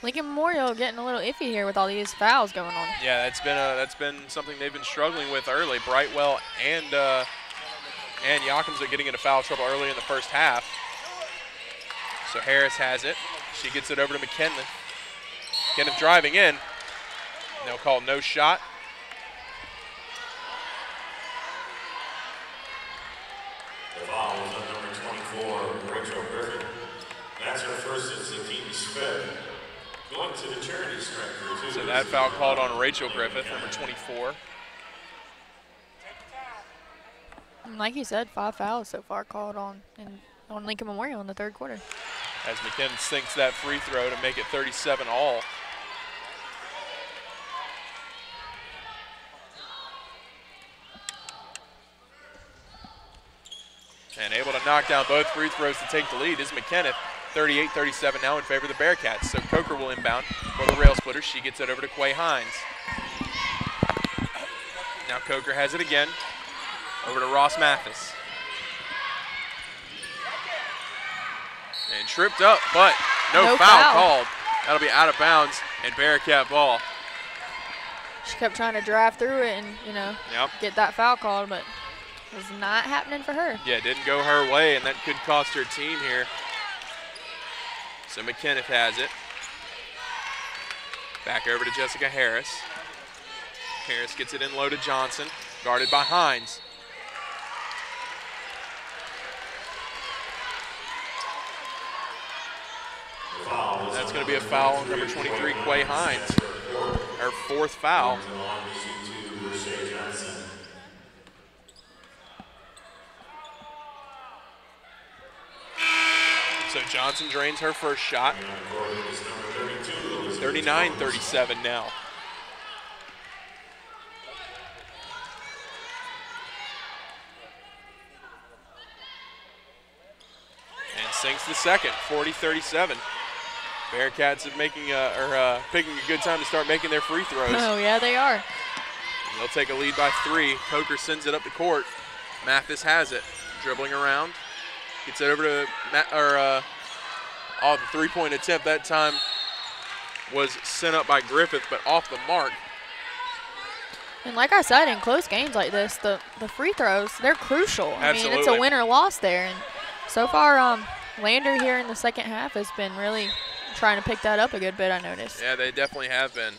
Lincoln Memorial getting a little iffy here with all these fouls going on. Yeah, that's been something they've been struggling with early. Brightwell and Yakumzuk getting into foul trouble early in the first half. So Harris has it. She gets it over to McKenna. McKenna driving in. They'll call no shot. The foul is on number 24, Rachel Griffin. That's her first since the team's fifth. Going to the charity striker, too. So that foul called on Rachel Griffith, number 24. Like you said, 5 fouls so far called on Lincoln Memorial in the third quarter. As McKinnon sinks that free throw to make it 37 all. And able to knock down both free throws to take the lead is McKenna. 38-37 now in favor of the Bearcats. So Coker will inbound for the Railsplitters. She gets it over to Quay Hines. Now Coker has it again. Over to Ross Mathis. And tripped up, but no foul called. That'll be out of bounds and Bearcat ball. She kept trying to drive through it and, you know, get that foul called, but it was not happening for her. Yeah, it didn't go her way, and that could cost her team here. So McKenneth has it. Back over to Jessica Harris. Harris gets it in low to Johnson, guarded by Hines. That's going to be a foul on number 23, Quay Hines. Her 4th foul. So Johnson drains her first shot. 39-37 now. And sinks the second, 40-37. Bearcats are picking a good time to start making their free throws. Oh, yeah, they are. They'll take a lead by 3. Coker sends it up the court. Mathis has it, dribbling around. Gets it over to the three-point attempt that time was sent up by Griffith, but off the mark. And like I said, in close games like this, the free throws, they're crucial. Absolutely. I mean, it's a win or loss there. And so far, Lander here in the second half has been really trying to pick that up a good bit, I noticed. Yeah, they definitely have been.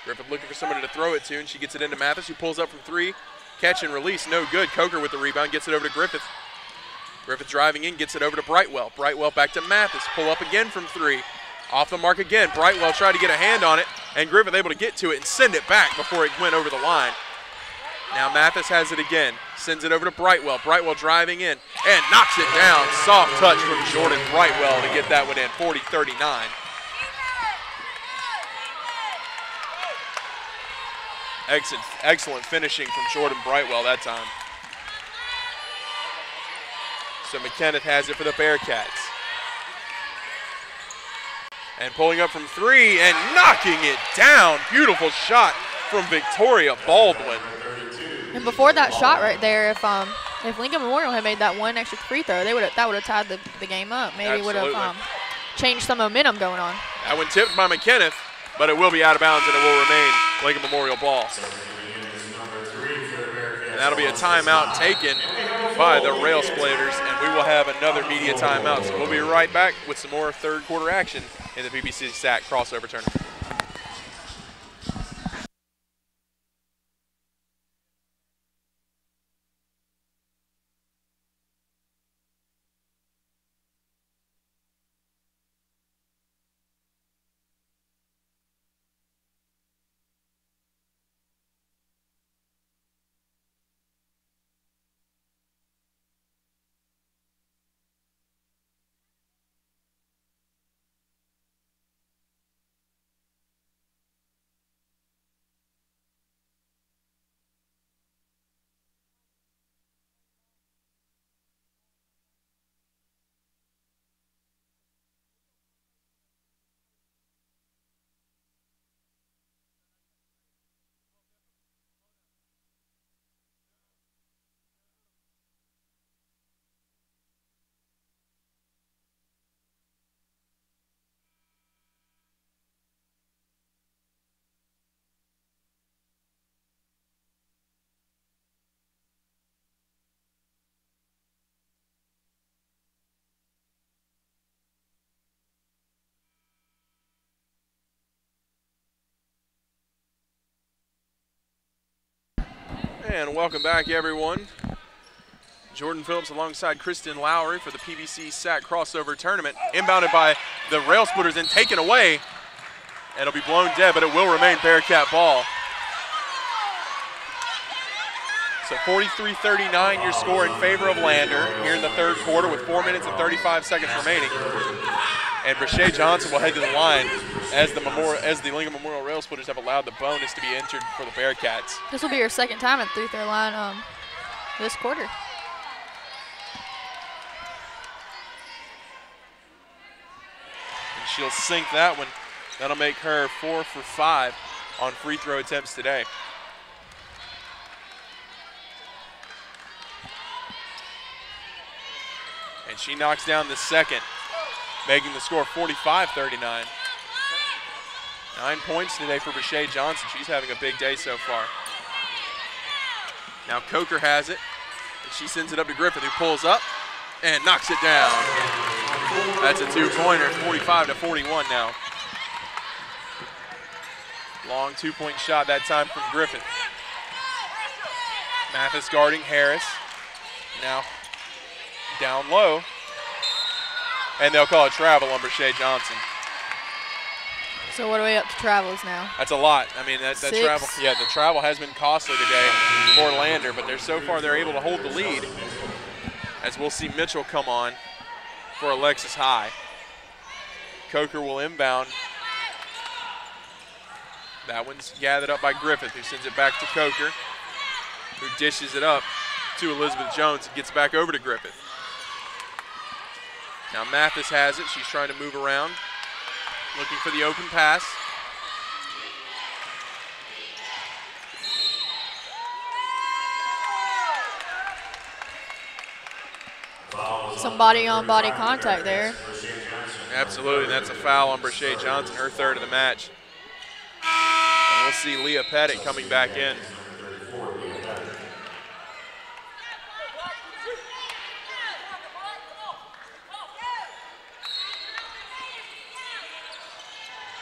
Griffith looking for somebody to throw it to, and she gets it into Mathis, who pulls up from 3. Catch and release, no good. Coker with the rebound, gets it over to Griffith. Griffith driving in, gets it over to Brightwell. Brightwell back to Mathis, pull up again from 3. Off the mark again, Brightwell tried to get a hand on it, and Griffith able to get to it and send it back before it went over the line. Now Mathis has it again, sends it over to Brightwell. Brightwell driving in and knocks it down. Soft touch from Jordan Brightwell to get that one in, 40-39. Excellent finishing from Jordan Brightwell that time. So McKenneth has it for the Bearcats. And pulling up from 3 and knocking it down. Beautiful shot from Victoria Baldwin. And before that shot right there, if Lincoln Memorial had made that one extra free throw, that would have tied the game up. Maybe would have changed some momentum going on. That one tipped by McKenneth, but it will be out of bounds and it will remain Lincoln Memorial ball. And that'll be a timeout taken by the Railsplitters, and we will have another media timeout. So we'll be right back with some more third quarter action in the PBC-SAC crossover tournament. And welcome back, everyone. Jordan Phillips alongside Kristen Lowry for the PBC-SAC crossover tournament. Inbounded by the Railsplitters and taken away. It'll be blown dead, but it will remain Bearcat ball. So 43-39 your score in favor of Lander here in the third quarter with 4 minutes and 35 seconds remaining. And Brashay Johnson will head to the line as the Lincoln Memorial Railsplitters have allowed the bonus to be entered for the Bearcats. This will be her second time at the free-throw line this quarter. And she'll sink that one. That'll make her 4 for 5 on free throw attempts today. And she knocks down the second, making the score 45-39. 9 points today for Brashay Johnson. She's having a big day so far. Now Coker has it, and she sends it up to Griffith, who pulls up and knocks it down. That's a 2-pointer, 45-41 now. Long 2-point shot that time from Griffith. Mathis guarding Harris. Now down low. And they'll call a travel on Brashay Johnson. So what are we up to travels now? That's a lot. I mean, that travel, yeah, the travel has been costly today for Lander, but so far they're able to hold the lead, as we'll see Mitchell come on for Alexis High. Coker will inbound. That one's gathered up by Griffith, who sends it back to Coker, who dishes it up to Elizabeth Jones and gets back over to Griffith. Now Mathis has it. She's trying to move around, looking for the open pass. Some body-on-body contact there. Absolutely, that's a foul on Brashay Johnson, her third of the match. And we'll see Leah Pettit coming back in.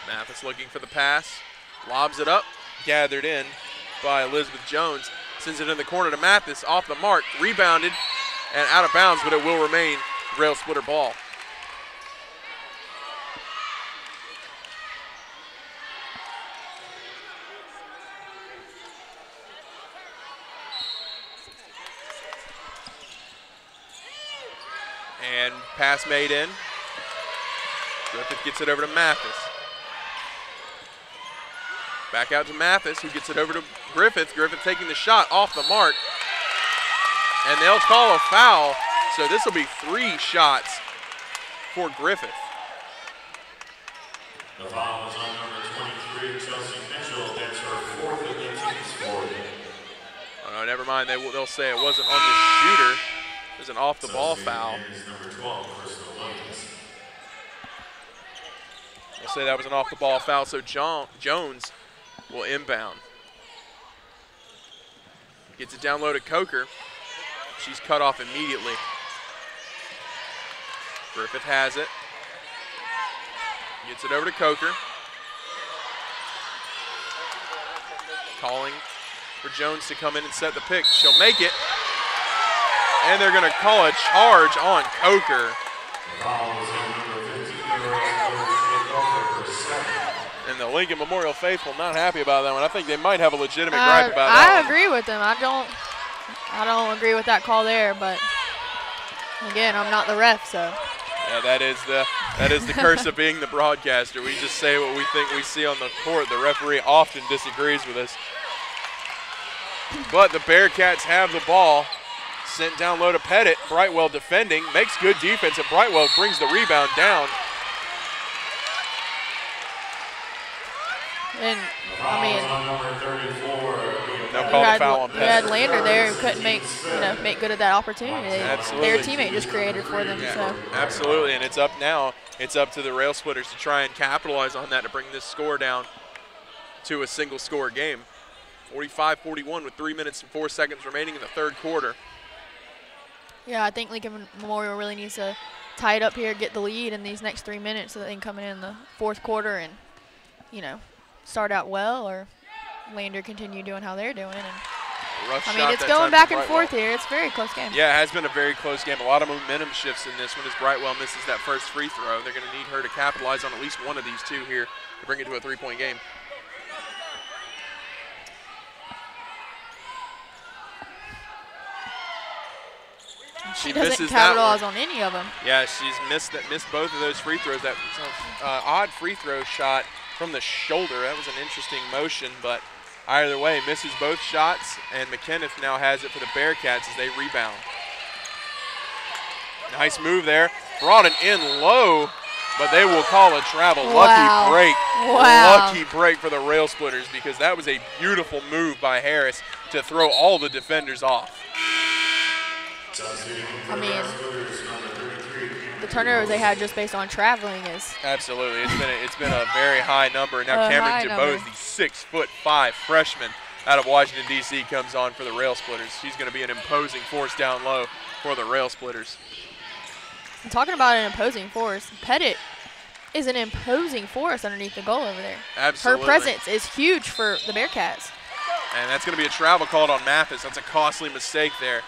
Mathis looking for the pass, lobs it up, gathered in by Elizabeth Jones, sends it in the corner to Mathis, off the mark, rebounded and out of bounds, but it will remain rail splitter ball. And pass made in. Griffith gets it over to Mathis. Back out to Mathis, who gets it over to Griffith. Griffith taking the shot off the mark. And they'll call a foul, so this will be 3 shots for Griffith. The foul is on number 23, Chelsea Mitchell. That's her 4th of the team scored. Oh, no, never mind. They'll say it wasn't on the shooter. It was an off-the-ball foul. Number 12, Crystal Williams. They'll say that was an off-the-ball foul, so Jones will inbound. Gets it down low to Coker. She's cut off immediately. Griffith has it. Gets it over to Coker. Calling for Jones to come in and set the pick. She'll make it. And they're going to call a charge on Coker. And the Lincoln Memorial faithful not happy about that one. I think they might have a legitimate gripe about that. I agree with them. I don't agree with that call there, but again, I'm not the ref, so. Yeah, that is the curse of being the broadcaster. We just say what we think we see on the court. The referee often disagrees with us. But the Bearcats have the ball. Sent down low to Pettit. Brightwell defending, makes good defense, and Brightwell brings the rebound down. And I mean, they'll call the foul on Pettit. You had Lander there who couldn't make good of that opportunity. Absolutely. Their teammate just created for them. Yeah, so. Absolutely, and it's up now. It's up to the Railsplitters to try and capitalize on that to bring this score down to a single-score game. 45-41 with 3 minutes and 4 seconds remaining in the third quarter. Yeah, I think Lincoln Memorial really needs to tie it up here, get the lead in these next 3 minutes so that they can come in the fourth quarter and, start out well, or Lander continue doing how they're doing. And I mean, it's going back and forth here. It's a very close game. Yeah, it has been a very close game. A lot of momentum shifts in this one as Brightwell misses that first free throw. They're going to need her to capitalize on at least one of these two here to bring it to a 3-point game. She doesn't capitalize on any of them. Yeah, she's missed both of those free throws. That odd free throw shot from the shoulder. That was an interesting motion, but either way, misses both shots, and McKenniff now has it for the Bearcats as they rebound. Nice move there. Brought it in low, but they will call a travel. Wow. Lucky break. Wow. Lucky break for the Railsplitters, because that was a beautiful move by Harris to throw all the defenders off. I mean, the turnovers they had just based on traveling is. Absolutely, it's been a very high number. Now Cameron DuBose, the 6'5" freshman out of Washington D.C., comes on for the Railsplitters. She's going to be an imposing force down low for the Railsplitters. And talking about an imposing force, Pettit is an imposing force underneath the goal over there. Absolutely. Her presence is huge for the Bearcats. And that's going to be a travel called on Mathis. That's a costly mistake there.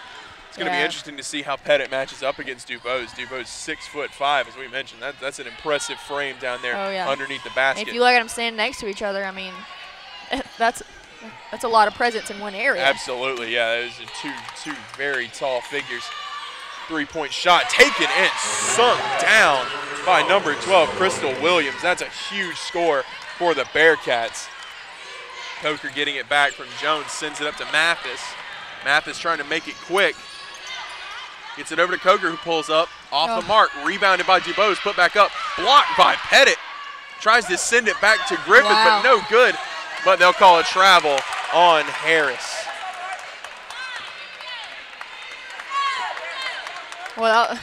It's going to be interesting to see how Pettit matches up against DuBose. DuBose 6'5", as we mentioned. That's an impressive frame down there underneath the basket. If you look at them standing next to each other, I mean, that's a lot of presence in one area. Absolutely, yeah. Those are two very tall figures. Three-point shot taken and sunk down by number 12, Crystal Williams. That's a huge score for the Bearcats. Coker getting it back from Jones, sends it up to Mathis. Mathis trying to make it quick. Gets it over to Coker, who pulls up off the mark. Rebounded by DuBose, put back up. Blocked by Pettit. Tries to send it back to Griffith, but no good. But they'll call a travel on Harris. Well,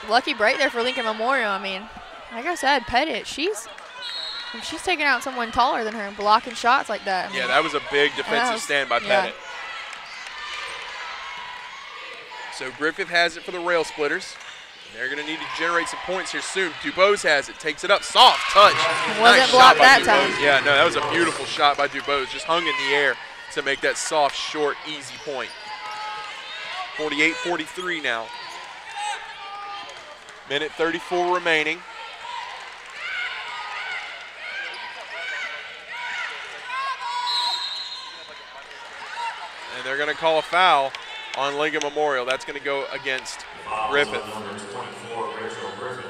lucky break there for Lincoln Memorial. I mean, like I said, Pettit, she's taking out someone taller than her and blocking shots like that. I mean, yeah, that was a big defensive stand by Pettit. So Griffith has it for the Railsplitters. They're going to need to generate some points here soon. DuBose has it, takes it up, soft touch. Wasn't blocked that time. Yeah, no, that was a beautiful shot by DuBose. Just hung in the air to make that soft, short, easy point. 48-43 now. Minute 34 remaining. And they're going to call a foul on Lincoln Memorial. That's going to go against Griffith.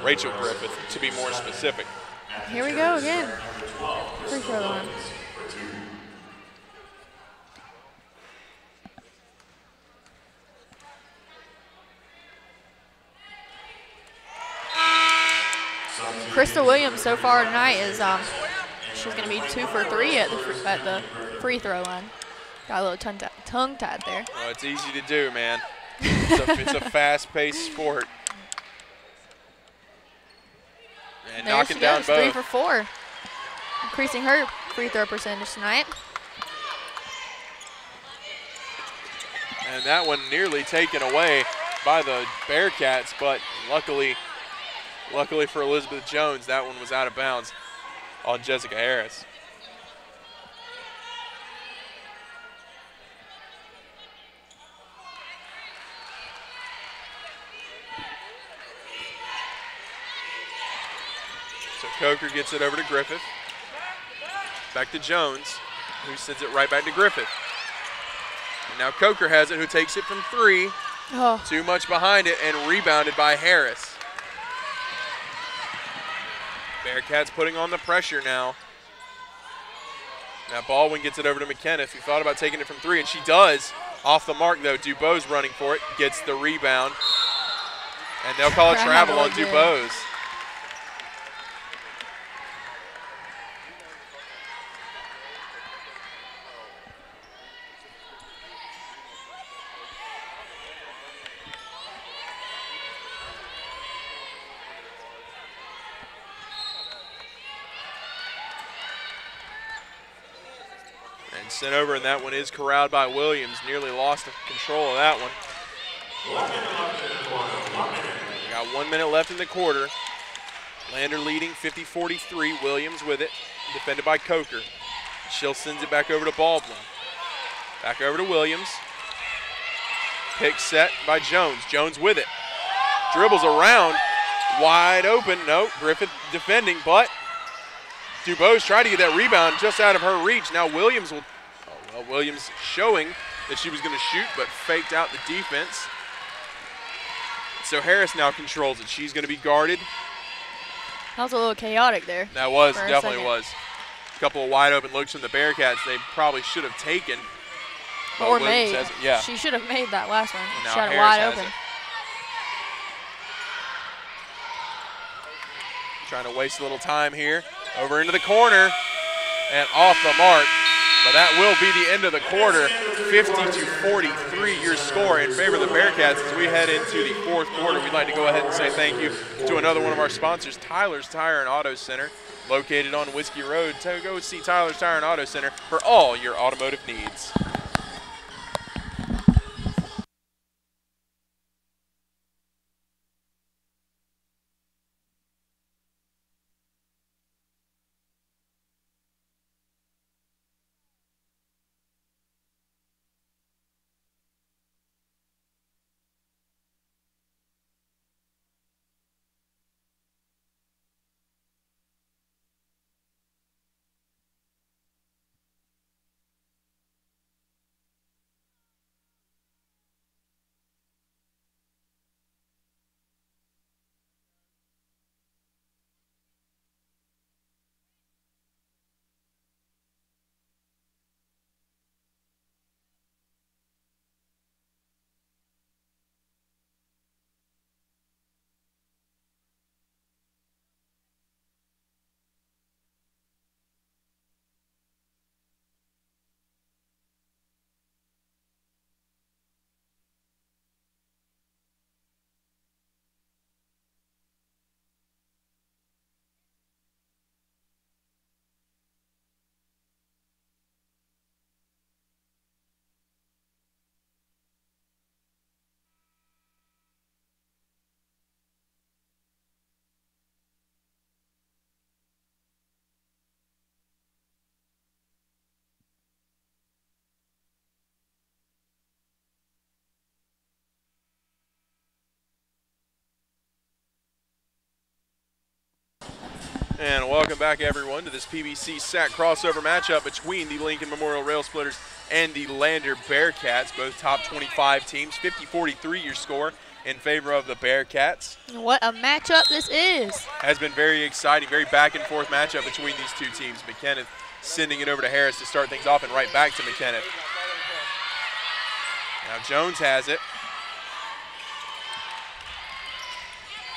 Rachel Griffith, to be more specific. Here we go again. Free throw line. Crystal Williams so far tonight is she's going to be 2 for 3 at the free throw line. Got a little tongue-tied there. Well, it's easy to do, man. It's a fast-paced sport. And there knocking she down goes, both. 3 for 4. Increasing her free throw percentage tonight. And that one nearly taken away by the Bearcats, but luckily for Elizabeth Jones, that one was out of bounds on Jessica Harris. So Coker gets it over to Griffith. Back to Jones, who sends it right back to Griffith. And now Coker has it, who takes it from 3. Oh. Too much behind it and rebounded by Harris. Bearcats putting on the pressure now. Now Baldwin gets it over to McKenna. He thought about taking it from 3, and she does. Off the mark, though. DuBose running for it, gets the rebound. And they'll call a travel on DuBose. Sent over, and that one is corralled by Williams. Nearly lost control of that one. We got 1 minute left in the quarter. Lander leading 50-43. Williams with it, defended by Coker. She'll sends it back over to Baldwin. Back over to Williams. Pick set by Jones. Jones with it. Dribbles around. Wide open. No, Griffith defending, but DuBose tried to get that rebound just out of her reach. Now Williams will. Well, Williams showing that she was going to shoot, but faked out the defense. So Harris now controls it. She's going to be guarded. That was a little chaotic there. That was, definitely was. A couple of wide open looks from the Bearcats they probably should have taken. Or made. Yeah. She should have made that last one. Now Shot it Harris wide open. Trying to waste a little time here. Over into the corner and off the mark. But that will be the end of the quarter. 50-43 your score in favor of the Bearcats. As we head into the fourth quarter, we'd like to go ahead and say thank you to another one of our sponsors, Tyler's Tire and Auto Center, located on Whiskey Road. So go see Tyler's Tire and Auto Center for all your automotive needs. And welcome back, everyone, to this PBC-SAC crossover matchup between the Lincoln Memorial Railsplitters and the Lander Bearcats, both top 25 teams. 50-43 your score in favor of the Bearcats. What a matchup this is. Has been very exciting, very back-and-forth matchup between these two teams. McKenneth sending it over to Harris to start things off and right back to McKenneth. Now Jones has it.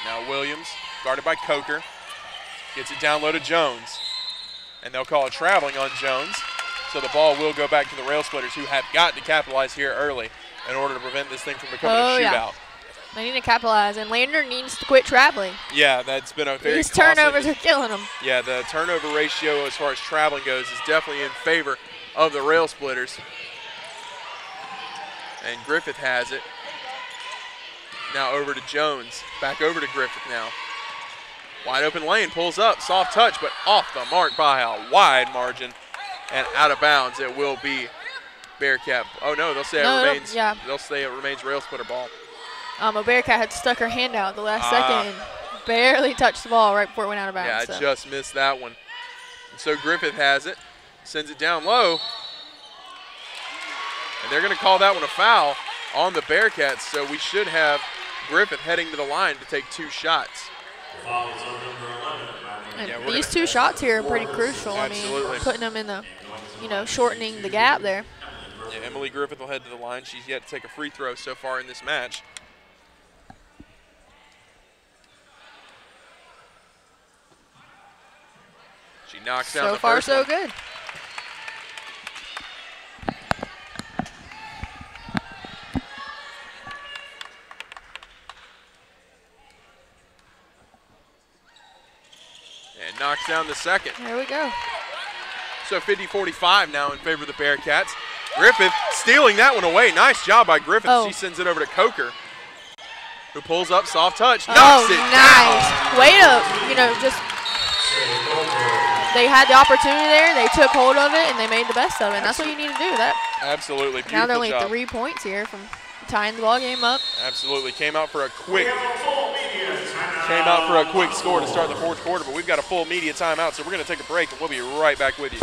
Now Williams, guarded by Coker. Gets it down low to Jones. And they'll call a traveling on Jones. So the ball will go back to the Railsplitters, who have got to capitalize here early in order to prevent this thing from becoming a shootout. Yeah. They need to capitalize, and Lander needs to quit traveling. Yeah, that's been a very These turnovers are killing them. Yeah, the turnover ratio as far as traveling goes is definitely in favor of the Railsplitters. And Griffith has it. Now over to Jones. Back over to Griffith now. Wide open lane, pulls up, soft touch, but off the mark by a wide margin and out of bounds. It will be Bearcat. Oh no, they'll say it remains. Yeah. They'll say it remains Railsplitter ball. A Bearcat had stuck her hand out the last second and barely touched the ball right before it went out of bounds. Yeah, I just missed that one. And so Griffith has it, sends it down low, and they're going to call that one a foul on the Bearcats. So we should have Griffith heading to the line to take 2 shots. And these 2 shots here are pretty crucial. Absolutely. I mean, putting them in the, shortening the gap there. Yeah, Emily Griffith will head to the line. She's yet to take a free throw so far in this match. She knocks down the first one. So far, so good. And knocks down the second. There we go. So 50-45 now in favor of the Bearcats. Griffith stealing that one away. Nice job by Griffith. She sends it over to Coker, who pulls up, soft touch, knocks it nice. down. Way to, just they had the opportunity there. They took hold of it, and they made the best of it. And that's what you need to do. Absolutely. Beautiful now they're only job. 3 points here from tying the ball game up. Absolutely. Came out for a quick score to start the fourth quarter, but we've got a full media timeout, so we're going to take a break, and we'll be right back with you.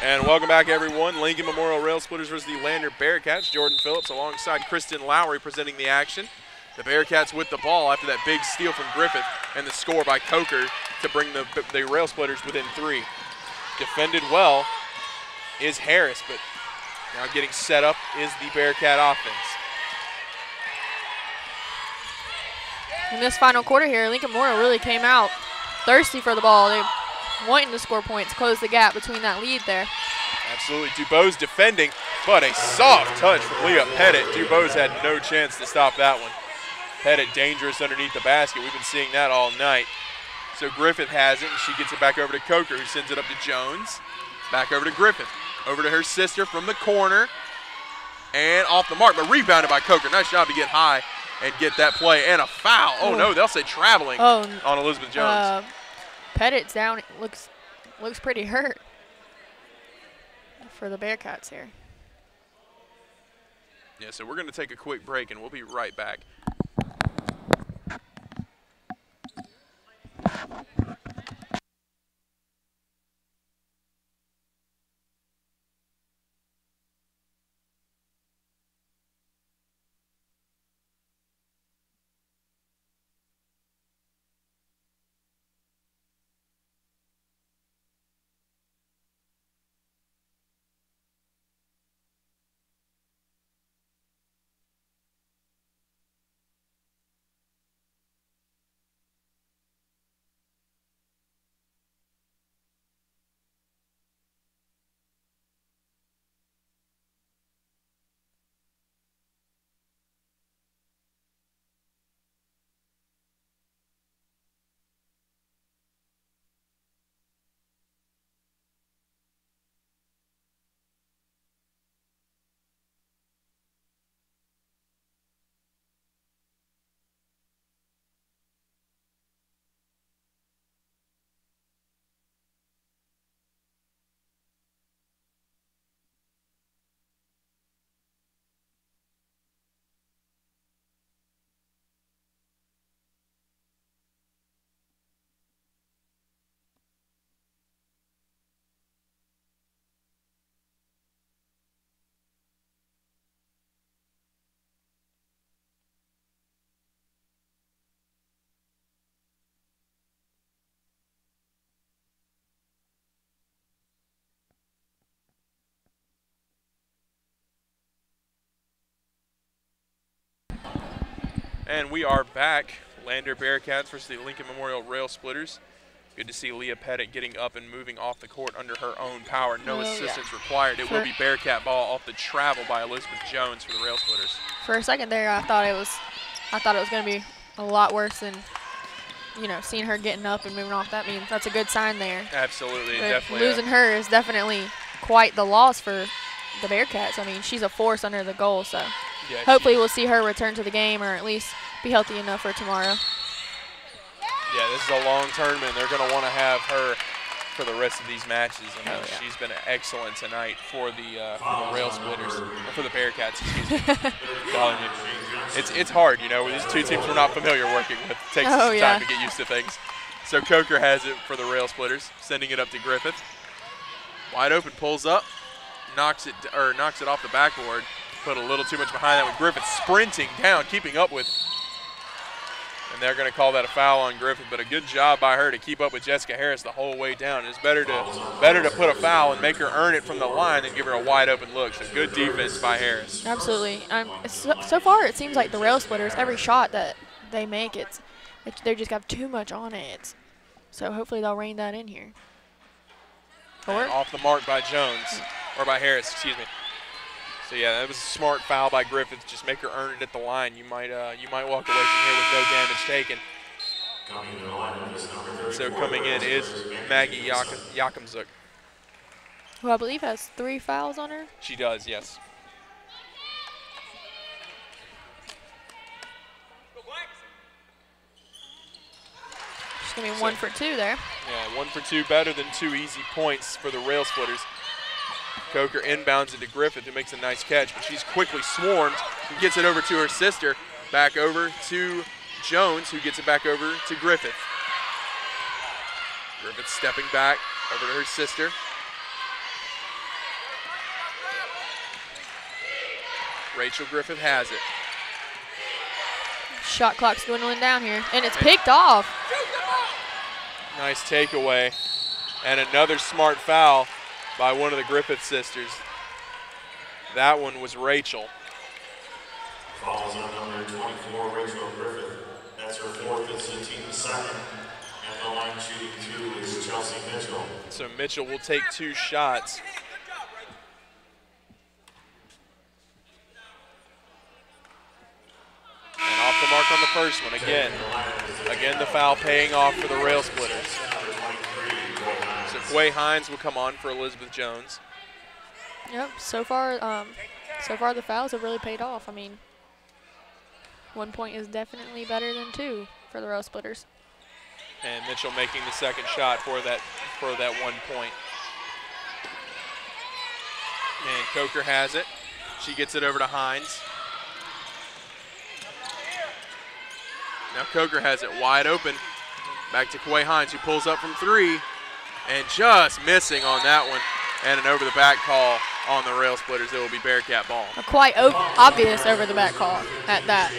And welcome back, everyone. Lincoln Memorial Railsplitters versus the Lander Bearcats. Jordan Phillips alongside Kristen Lowry presenting the action. The Bearcats with the ball after that big steal from Griffith and the score by Coker to bring the Railsplitters within 3. Defended well is Harris, but now getting set up is the Bearcat offense. In this final quarter here, Lincoln Memorial really came out thirsty for the ball. They wanting to score points, close the gap between that lead there. Absolutely. Dubose defending, but a soft touch from Leah Pettit. Dubose had no chance to stop that one. Pettit dangerous underneath the basket. We've been seeing that all night. So Griffith has it, and she gets it back over to Coker, who sends it up to Jones. Back over to Griffith. Over to her sister from the corner. And off the mark, but rebounded by Coker. Nice job to get high and get that play. And a foul. Oh, no, they'll say traveling on Elizabeth Jones. Pettit's down. It looks pretty hurt for the Bearcats here. Yeah, so we're going to take a quick break, and we'll be right back. And we are back. Lander Bearcats versus the Lincoln Memorial Railsplitters. Good to see Leah Pettit getting up and moving off the court under her own power. No assistance required. It will be Bearcat ball off the travel by Elizabeth Jones for the Railsplitters. For a second there, I thought it was going to be a lot worse than, seeing her getting up and moving off. That means that's a good sign there. Absolutely, but definitely. Losing her is definitely quite the loss for the Bearcats. I mean, she's a force under the goal, so yeah, hopefully we'll see her return to the game or at least be healthy enough for tomorrow. Yeah, this is a long tournament. They're going to want to have her for the rest of these matches. I mean, she's been excellent tonight for the Railsplitters, or for the Bearcats, excuse me. It's hard, these two teams we're not familiar working with. It takes some time to get used to things. So Coker has it for the Railsplitters, sending it up to Griffith. Wide open, pulls up, knocks it off the backboard. Put a little too much behind that one. Griffith sprinting down, keeping up with. And they're going to call that a foul on Griffith, but a good job by her to keep up with Jessica Harris the whole way down. It's better to put a foul and make her earn it from the line than give her a wide open look. So good defense by Harris. Absolutely. So far it seems like the Railsplitters, every shot that they make, they just got too much on it. So hopefully they'll rein that in here. Off the mark by Jones, or by Harris, excuse me. So yeah, that was a smart foul by Griffith. Just make her earn it at the line. You might walk away from here with no damage taken. So coming in is Maggie Yakumzuk, who I believe has 3 fouls on her. She does, yes. She's gonna be 1 for 2 there. Yeah, 1 for 2, better than 2 easy points for the Railsplitters. Coker inbounds it to Griffith, who makes a nice catch, but she's quickly swarmed and gets it over to her sister. Back over to Jones, who gets it back over to Griffith. Griffith stepping back over to her sister. Rachel Griffith has it. Shot clock's dwindling down here, and it's picked off. Nice takeaway. And another smart foul by one of the Griffith sisters. That one was Rachel. Fouls on number 24, Rachel Griffith. That's her fourth. It's the team's second. And the line shooting 2 is Chelsea Mitchell. So Mitchell will take 2 shots. And off the mark on the first one again. Again, the foul paying off for the Railsplitters. So Quay Hines will come on for Elizabeth Jones. Yep. So far the fouls have really paid off. I mean, 1 point is definitely better than 2 for the Railsplitters. And Mitchell making the second shot for that 1 point. And Coker has it. She gets it over to Hines. Now Coker has it wide open. Back to Quay Hines, who pulls up from 3. And just missing on that one. And an over-the-back call on the Railsplitters. It will be Bearcat ball. A quite obvious over-the-back call at that.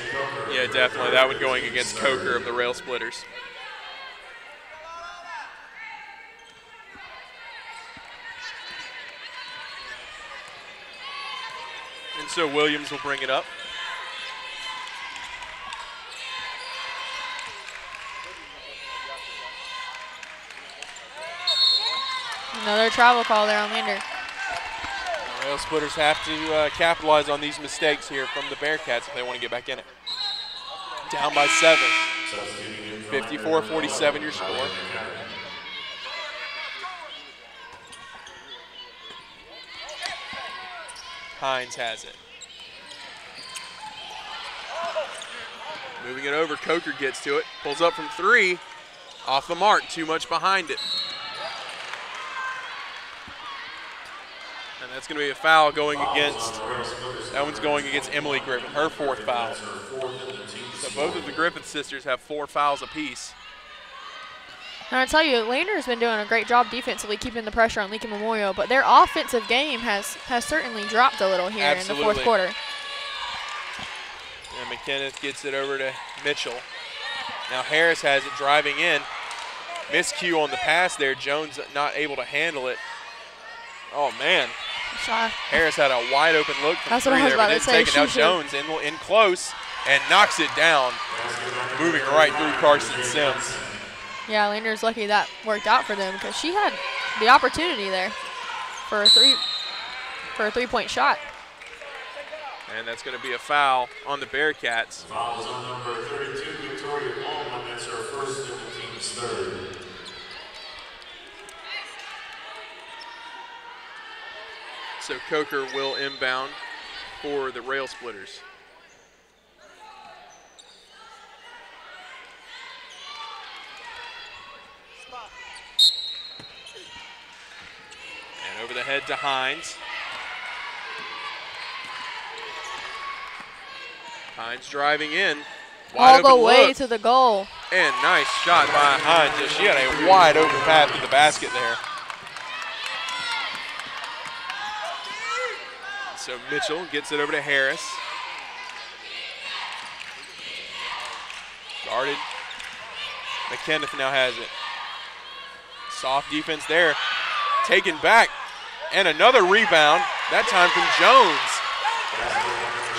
Yeah, definitely. That one going against Coker of the Railsplitters. And so Williams will bring it up. Another travel call there on Lander. The Railsplitters have to capitalize on these mistakes here from the Bearcats if they want to get back in it. Down by 7. 54-47 your score. Hines has it. Moving it over, Coker gets to it, pulls up from 3, off the mark, too much behind it. And that's going to be a foul going against, that one's going against Emily Griffith, her 4th foul. So both of the Griffith sisters have 4 fouls apiece. And I tell you, Lander's been doing a great job defensively keeping the pressure on Lincoln Memorial, but their offensive game has certainly dropped a little here Absolutely. in the 4th quarter. And McKenneth gets it over to Mitchell. Now Harris has it driving in. Miscue on the pass there. Jones not able to handle it. Oh, man. Harris had a wide open look from 3 there, but didn't take it. Now Jones in close and knocks it down, moving right through Carson Sims. Yeah, Lander's lucky that worked out for them because she had the opportunity there for a 3-point shot. And that's going to be a foul on the Bearcats. Fouls on number 32, Victoria Baldwin. That's her first and the team's 3rd. So Coker will inbound for the Railsplitters. And over the head to Hines. Hines driving in. All the way to the goal. And nice shot by Hines. She had a wide open path to the basket there. So Mitchell gets it over to Harris. Guarded. McKenneth now has it. Soft defense there. Taken back. And another rebound, that time from Jones.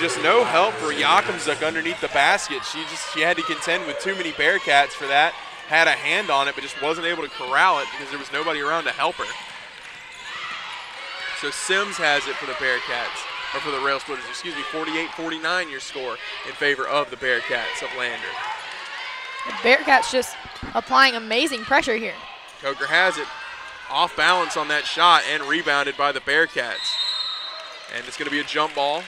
Just no help for Yakumzuk underneath the basket. She had to contend with too many Bearcats for that. Had a hand on it, but just wasn't able to corral it because there was nobody around to help her. So Sims has it for the Bearcats, or for the Railsplitters, excuse me, 48-49 your score in favor of the Bearcats of Lander. The Bearcats just applying amazing pressure here. Coker has it, off balance on that shot and rebounded by the Bearcats. And it's going to be a jump ball.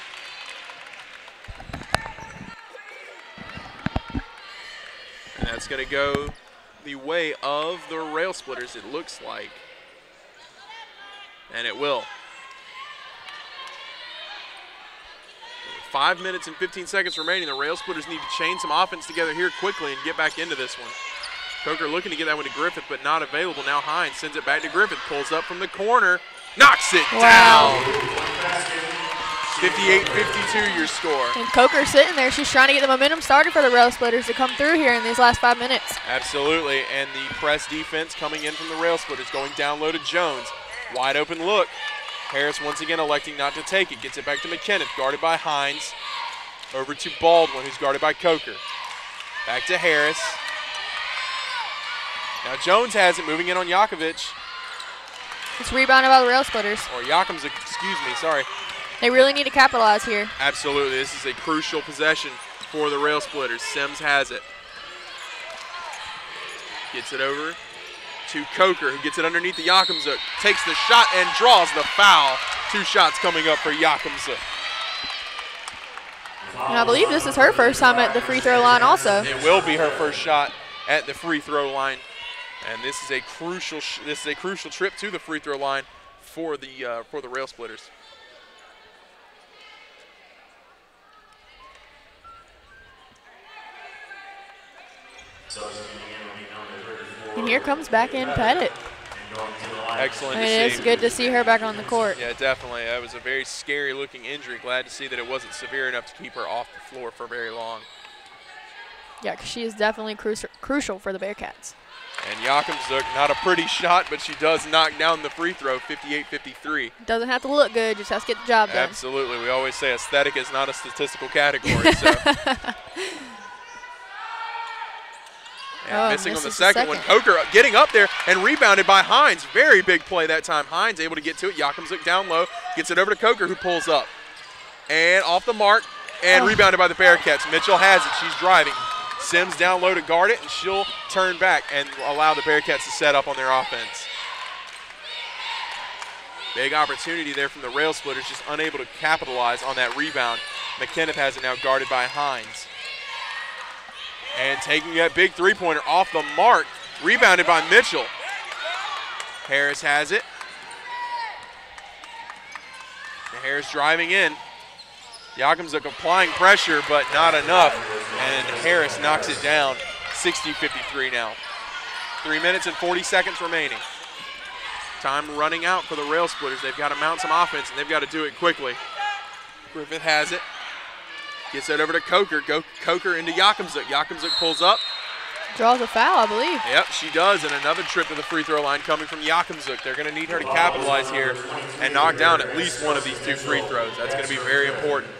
And that's going to go the way of the Railsplitters, it looks like. And it will. 5 minutes and 15 seconds remaining. The Railsplitters need to chain some offense together here quickly and get back into this one. Coker looking to get that one to Griffith, but not available. Now Hines sends it back to Griffith, pulls up from the corner, knocks it down. 58-52 your score. And Coker sitting there. She's trying to get the momentum started for the Railsplitters to come through here in these last 5 minutes. Absolutely, and the press defense coming in from the Railsplitters, going down low to Jones. Wide open look. Harris once again electing not to take it. Gets it back to McKenneth, guarded by Hines. Over to Baldwin, who's guarded by Coker. Back to Harris. Now Jones has it, moving in on Yakovich. It's rebounded by the Railsplitters. Or Yakim's, excuse me, sorry. They really need to capitalize here. Absolutely, this is a crucial possession for the Railsplitters. Sims has it. Gets it over to Coker, who gets it underneath the Yakimzuk. Takes the shot and draws the foul. 2 shots coming up for Yakimzuk. And I believe this is her first time at the free throw line also. It will be her first shot at the free throw line. And this is a crucial trip to the free throw line for the Railsplitters. And here comes back in Pettit. Excellent And to it see. is good to see her back on the court. Yeah, definitely. That was a very scary looking injury. Glad to see that it wasn't severe enough to keep her off the floor for very long. Yeah, because she is definitely crucial for the Bearcats. And Yakimzuk, not a pretty shot, but she does knock down the free throw, 58-53. Doesn't have to look good, just has to get the job done. Absolutely. We always say aesthetic is not a statistical category. So. And missing on the second one. Coker getting up there and rebounded by Hines. Very big play that time. Hines able to get to it. Yakimzuk down low. Gets it over to Coker, who pulls up. And off the mark and rebounded by the Bearcats. Mitchell has it. She's driving. Sims down low to guard it, and she'll turn back and allow the Bearcats to set up on their offense. Big opportunity there from the Railsplitters, just unable to capitalize on that rebound. McKenneth has it now guarded by Hines. And taking that big three-pointer off the mark, rebounded by Mitchell. Harris has it. And Harris driving in. Yakimzuk applying pressure, but not enough. And Harris knocks it down, 60-53 now. 3 minutes and 40 seconds remaining. Time running out for the Railsplitters. They've got to mount some offense, and they've got to do it quickly. Griffith has it. Gets it over to Coker. Coker into Yakimzuk. Yakimzuk pulls up. Draws a foul, I believe. Yep, she does, and another trip to the free throw line coming from Yakimzuk. They're going to need her to capitalize here and knock down at least one of these 2 free throws. That's going to be very important.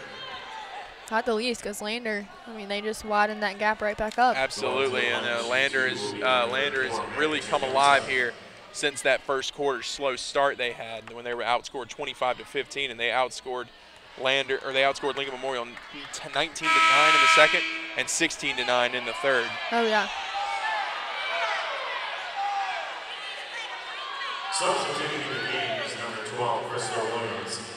At the least, because Lander, I mean, they just widened that gap right back up. Absolutely, and Lander has really come alive here since that first quarter slow start they had when they were outscored 25-15, and they outscored Lincoln Memorial 19-9 in the second and 16-9 in the third. Oh yeah. Substituting in the game is number 12, Crystal Williams.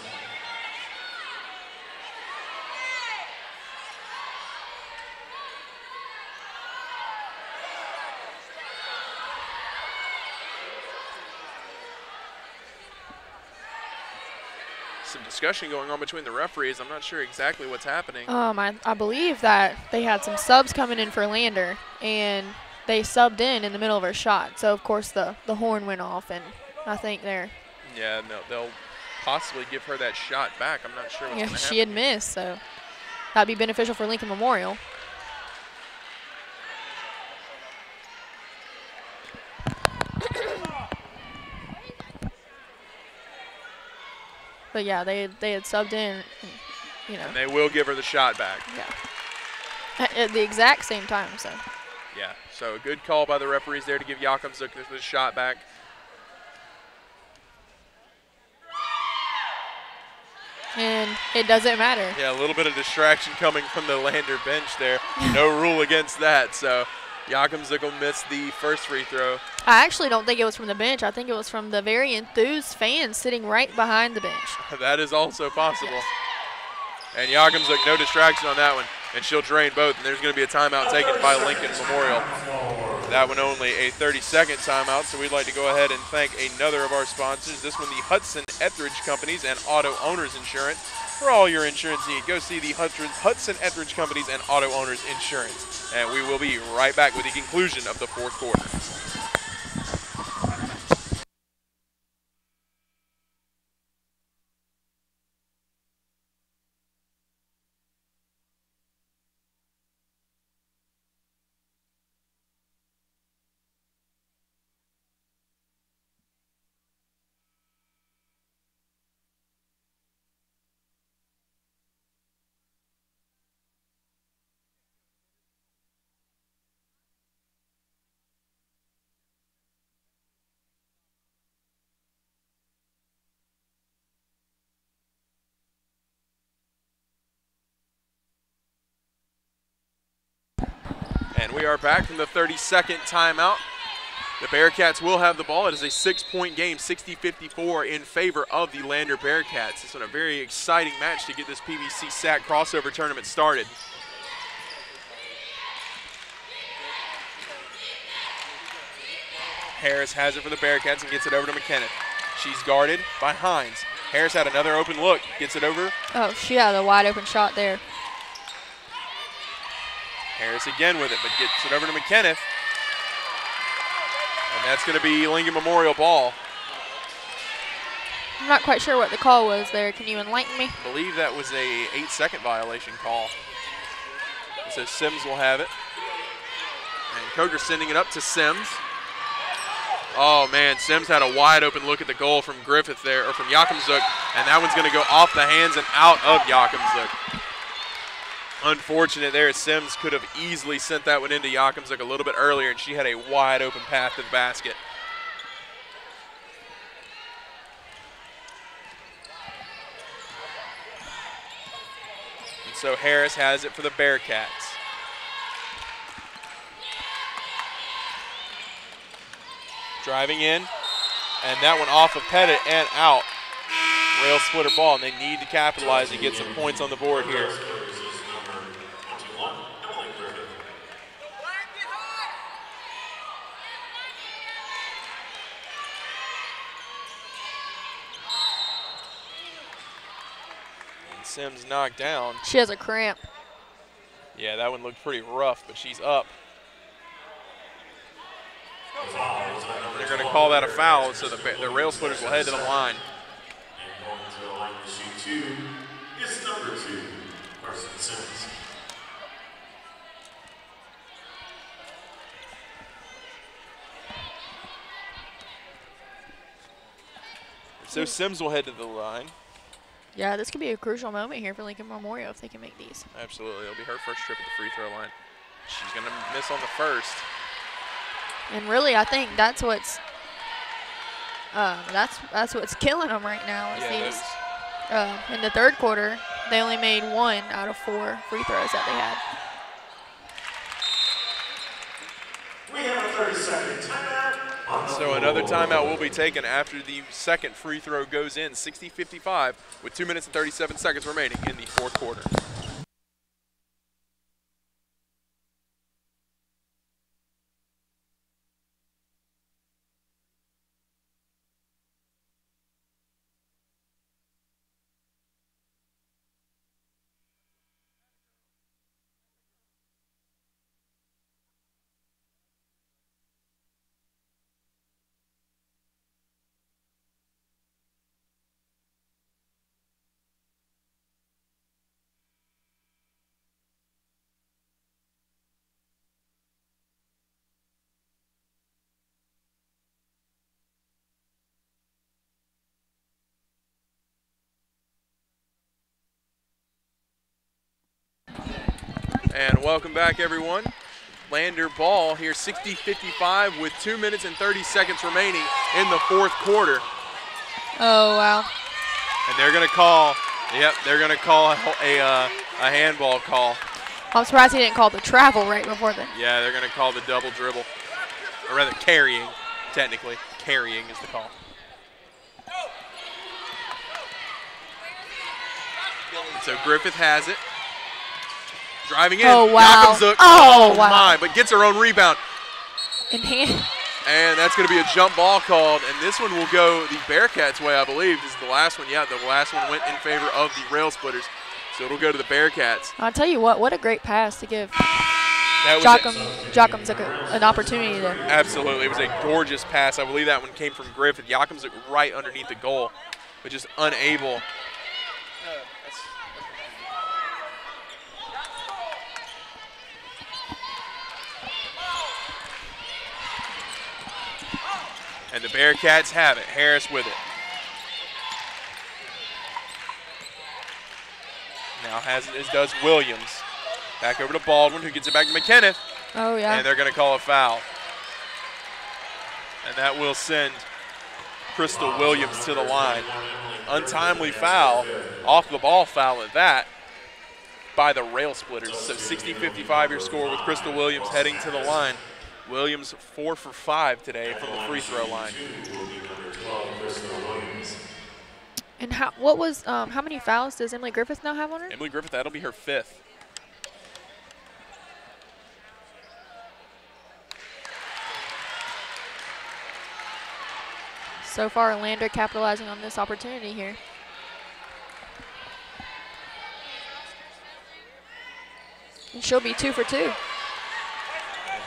Some discussion going on between the referees. I'm not sure exactly what's happening. I believe that they had some subs coming in for Lander, and they subbed in the middle of her shot. So, of course, the horn went off, and I think they're... Yeah, no, they'll possibly give her that shot back. I'm not sure what's going to happen. She had missed, so that'd be beneficial for Lincoln Memorial. But yeah, they had subbed in, you know. And they will give her the shot back. Yeah. At the exact same time, so. Yeah, so a good call by the referees there to give Yakimzuk the shot back. And it doesn't matter. Yeah, a little bit of distraction coming from the Lander bench there. No rule against that, so Yakimzuk will miss the first free throw. I actually don't think it was from the bench. I think it was from the very enthused fans sitting right behind the bench. That is also possible. And Yakimzuk, no distraction on that one, and she'll drain both, and there's going to be a timeout taken by Lincoln Memorial. That one only a 30-second timeout, so we'd like to go ahead and thank another of our sponsors. This one, the Hudson Etheridge Companies and Auto Owners Insurance. For all your insurance needs, go see the Hudson Etheridge Companies and Auto Owners Insurance. And we will be right back with the conclusion of the fourth quarter. And we are back from the 30-second timeout. The Bearcats will have the ball. It is a 6-point game, 60-54 in favor of the Lander Bearcats. It's been a very exciting match to get this PBC-SAC crossover tournament started. Harris has it for the Bearcats and gets it over to McKenna. She's guarded by Hines. Harris had another open look, gets it over. Oh, she had a wide open shot there. Harris again with it, but gets it over to McKenna. And that's going to be Lincoln Memorial ball. I'm not quite sure what the call was there. Can you enlighten me? I believe that was a 8-second violation call. So Sims will have it. And Coker sending it up to Sims. Oh man, Sims had a wide open look at the goal from Griffith there, or from Yakumzuk, and that one's going to go off the hands and out of Yakumzuk. Unfortunate there. Sims could have easily sent that one into Yakumzuk a little bit earlier, and she had a wide open path to the basket. And so Harris has it for the Bearcats. Driving in, and that one off of Pettit and out. Rail splitter ball, and they need to capitalize and get some points on the board here. And Sims knocked down. She has a cramp. Yeah, that one looked pretty rough, but she's up. They're going to call that a foul, so the Rail Splitters will head to the line. And going to the line to shoot 2 is number 2, Carson Sims. So Sims will head to the line. Yeah, this could be a crucial moment here for Lincoln Memorial if they can make these. Absolutely. It'll be her first trip at the free throw line. She's going to miss on the first. And really, I think that's what's killing them right now. Is Yeah, these, in the third quarter, they only made 1 out of 4 free throws that We they had. have a 30-second timeout. So another timeout will be taken after the second free throw goes in, 60-55, with 2 minutes and 37 seconds remaining in the fourth quarter. And welcome back, everyone. Lander ball here, 60-55 with 2 minutes and 30 seconds remaining in the fourth quarter. Oh, wow. And they're going to call, they're going to call a handball call. I'm surprised he didn't call the travel right before then. Yeah, they're going to call the double dribble, or rather carrying, technically. Carrying is the call. So Griffith has it. Driving in. Oh, wow. Yakumzuk. Oh, wow. My, but gets her own rebound. In hand. And that's going to be a jump ball called, and this one will go the Bearcats' way, I believe. This is the last one. Yeah, the last one went in favor of the Rail Splitters, so it'll go to the Bearcats. I'll tell you what a great pass to give Yakumzuk took an opportunity to. Absolutely. It was a gorgeous pass. I believe that one came from Griffith. Yakumzuk right underneath the goal, but just unable. And the Bearcats have it. Harris with it. Now has it as does Williams. Back over to Baldwin, who gets it back to McKenna. Oh, yeah. And they're going to call a foul. And that will send Crystal Williams to the line. Untimely foul, off the ball foul at that. by the Railsplitters. So 60-55 your score with Crystal Williams heading to the line. Williams 4 for 5 today from the free throw line. And how many fouls does Emily Griffith now have on her? Emily Griffith, that'll be her 5th. So far, Lander capitalizing on this opportunity here. And she'll be 2 for 2. And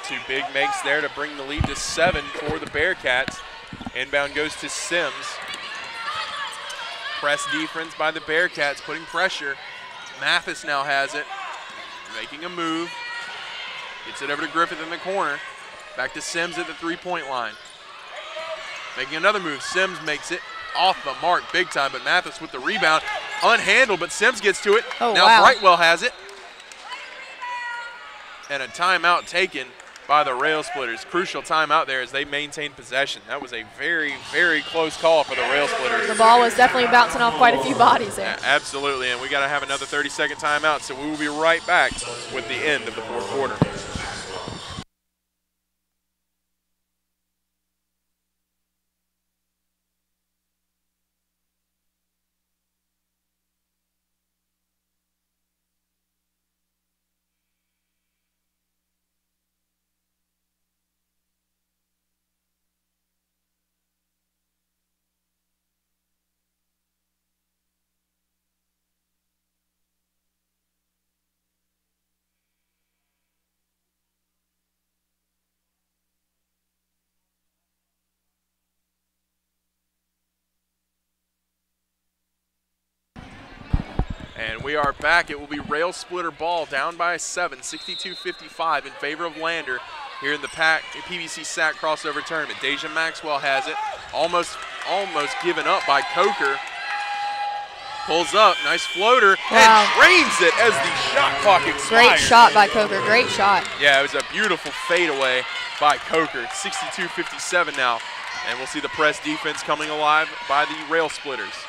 2 big makes there to bring the lead to 7 for the Bearcats. Inbound goes to Sims. Press defense by the Bearcats, putting pressure. Mathis now has it, making a move. Gets it over to Griffith in the corner. Back to Sims at the 3-point line. Making another move. Sims makes it off the mark big time, but Mathis with the rebound. Unhandled, but Sims gets to it. Oh, now wow. Brightwell has it. And a timeout taken by the Railsplitters. Crucial timeout there as they maintain possession. That was a very, very close call for the Railsplitters. The ball was definitely bouncing off quite a few bodies there. Absolutely, and we got to have another 30-second timeout, so we will be right back with the end of the 4th quarter. And we are back. It will be Railsplitter ball down by 7, 62-55 in favor of Lander here in the PBC-SAC crossover tournament. Deja Maxwell has it, almost given up by Coker. Pulls up, nice floater, and drains it as the shot clock expires. Great shot by Coker, great shot. Yeah, it was a beautiful fadeaway by Coker. 62-57 now, and we'll see the press defense coming alive by the Railsplitters.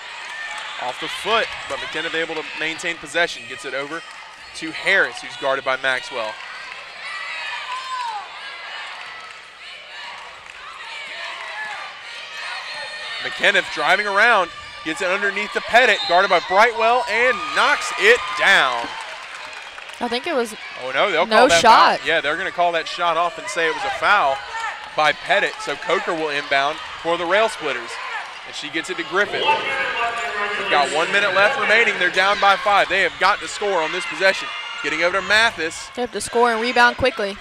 Off the foot, but McKenna able to maintain possession. Gets it over to Harris, who's guarded by Maxwell. McKenna driving around, gets it underneath the Pettit, guarded by Brightwell, and knocks it down. I think it was Oh no, they'll no call that shot. foul. Yeah, they're gonna call that shot off and say it was a foul by Pettit, so Coker will inbound for the Railsplitters. And she gets it to Griffith. We've got 1 minute left remaining. They're down by 5. They have got to score on this possession. Getting over to Mathis. They have to score and rebound quickly.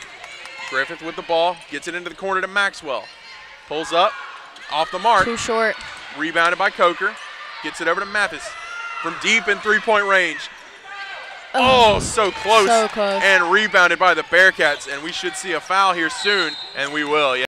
Griffith with the ball. Gets it into the corner to Maxwell. Pulls up. Off the mark. Too short. Rebounded by Coker. Gets it over to Mathis. From deep in 3-point range. Oh, so close. So close. And rebounded by the Bearcats. And we should see a foul here soon. And we will, yeah.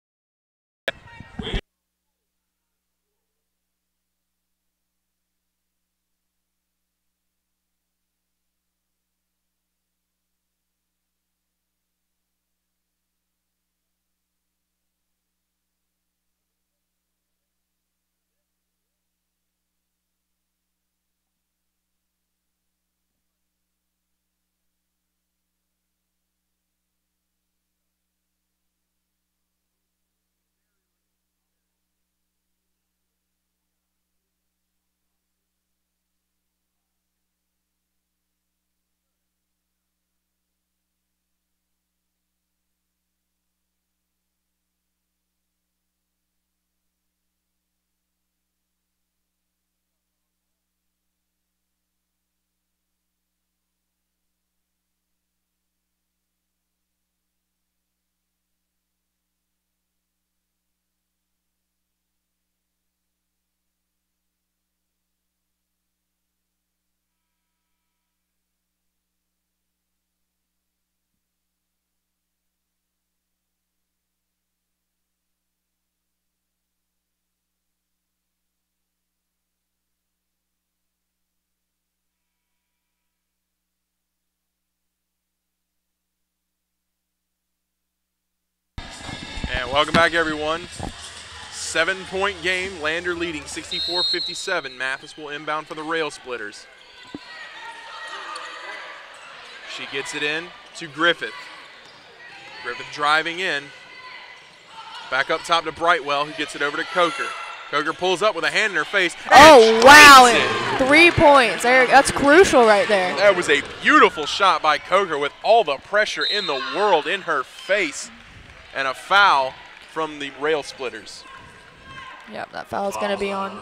And welcome back, everyone. 7-point game. Lander leading 64-57. Mathis will inbound for the Railsplitters. She gets it in to Griffith. Griffith driving in. Back up top to Brightwell, who gets it over to Coker. Coker pulls up with a hand in her face. Oh, wow. 3 points. That's crucial right there. That was a beautiful shot by Coker with all the pressure in the world in her face. And a foul from the Railsplitters. Yep, that foul is going to be on.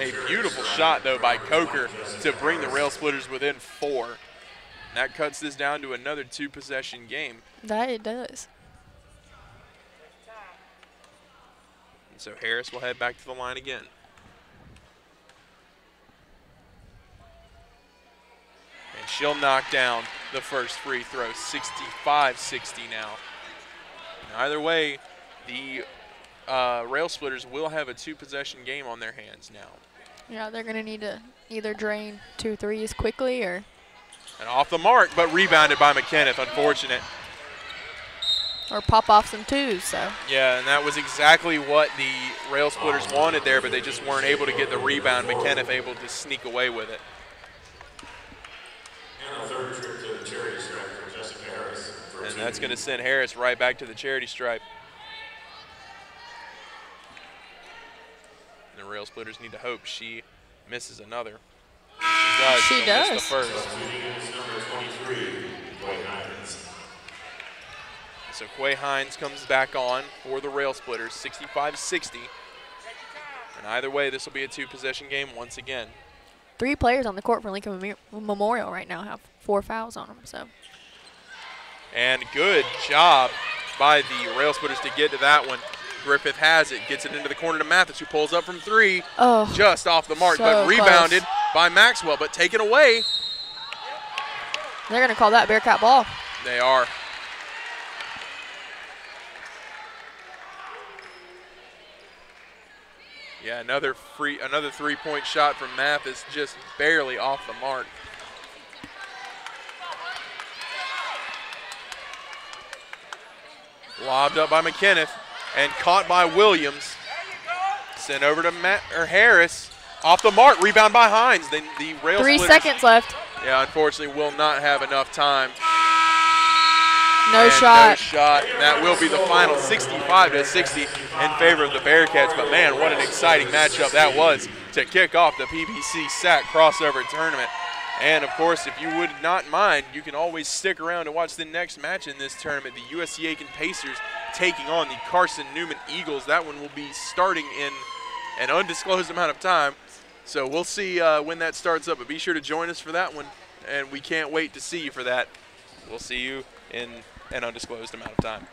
A beautiful shot, though, by Coker to bring the Railsplitters within 4. That cuts this down to another 2-possession game. That it does. And so Harris will head back to the line again. And she'll knock down the first free throw, 65-60 now. And either way, the Railsplitters will have a 2-possession game on their hands now. Yeah, they're going to need to either drain 2 threes quickly or... And off the mark, but rebounded by McKenneth, unfortunate. Or pop off some 2s, so. Yeah, and that was exactly what the Railsplitters wanted there, but they just weren't able to get the rebound. McKenneth able to sneak away with it. And a third trip to the charity stripe for Jessica Harris. And that's going to send Harris right back to the charity stripe. And the Railsplitters need to hope she misses another. She does. She does. Miss the first. Number 23, Quay Hines. So Quay Hines comes back on for the Railsplitters, 65-60. And either way, this will be a 2-possession game once again. 3 players on the court for Lincoln Memorial right now have 4 fouls on them. So. And good job by the Railsplitters to get to that one. Griffith has it, gets it into the corner to Mathis, who pulls up from 3. Oh, just off the mark, so but rebounded close by Maxwell, but taken away. They're going to call that Bearcat ball. They are. Yeah, another 3-point shot from Mathis, just barely off the mark. Lobbed up by McKenneth and caught by Williams. Sent over to Harris. Off the mark, rebound by Hines. Then the Railsplitters. 3 seconds left. Yeah, unfortunately will not have enough time. No And shot. No shot. That will be the final, 65-60 in favor of the Bearcats. But man, what an exciting matchup that was to kick off the PBC-SAC crossover tournament. And of course, if you would not mind, you can always stick around to watch the next match in this tournament, the USC Aiken Pacers taking on the Carson Newman Eagles. That one will be starting in an undisclosed amount of time. So we'll see when that starts up, but be sure to join us for that one. And we can't wait to see you for that. We'll see you in an undisclosed amount of time.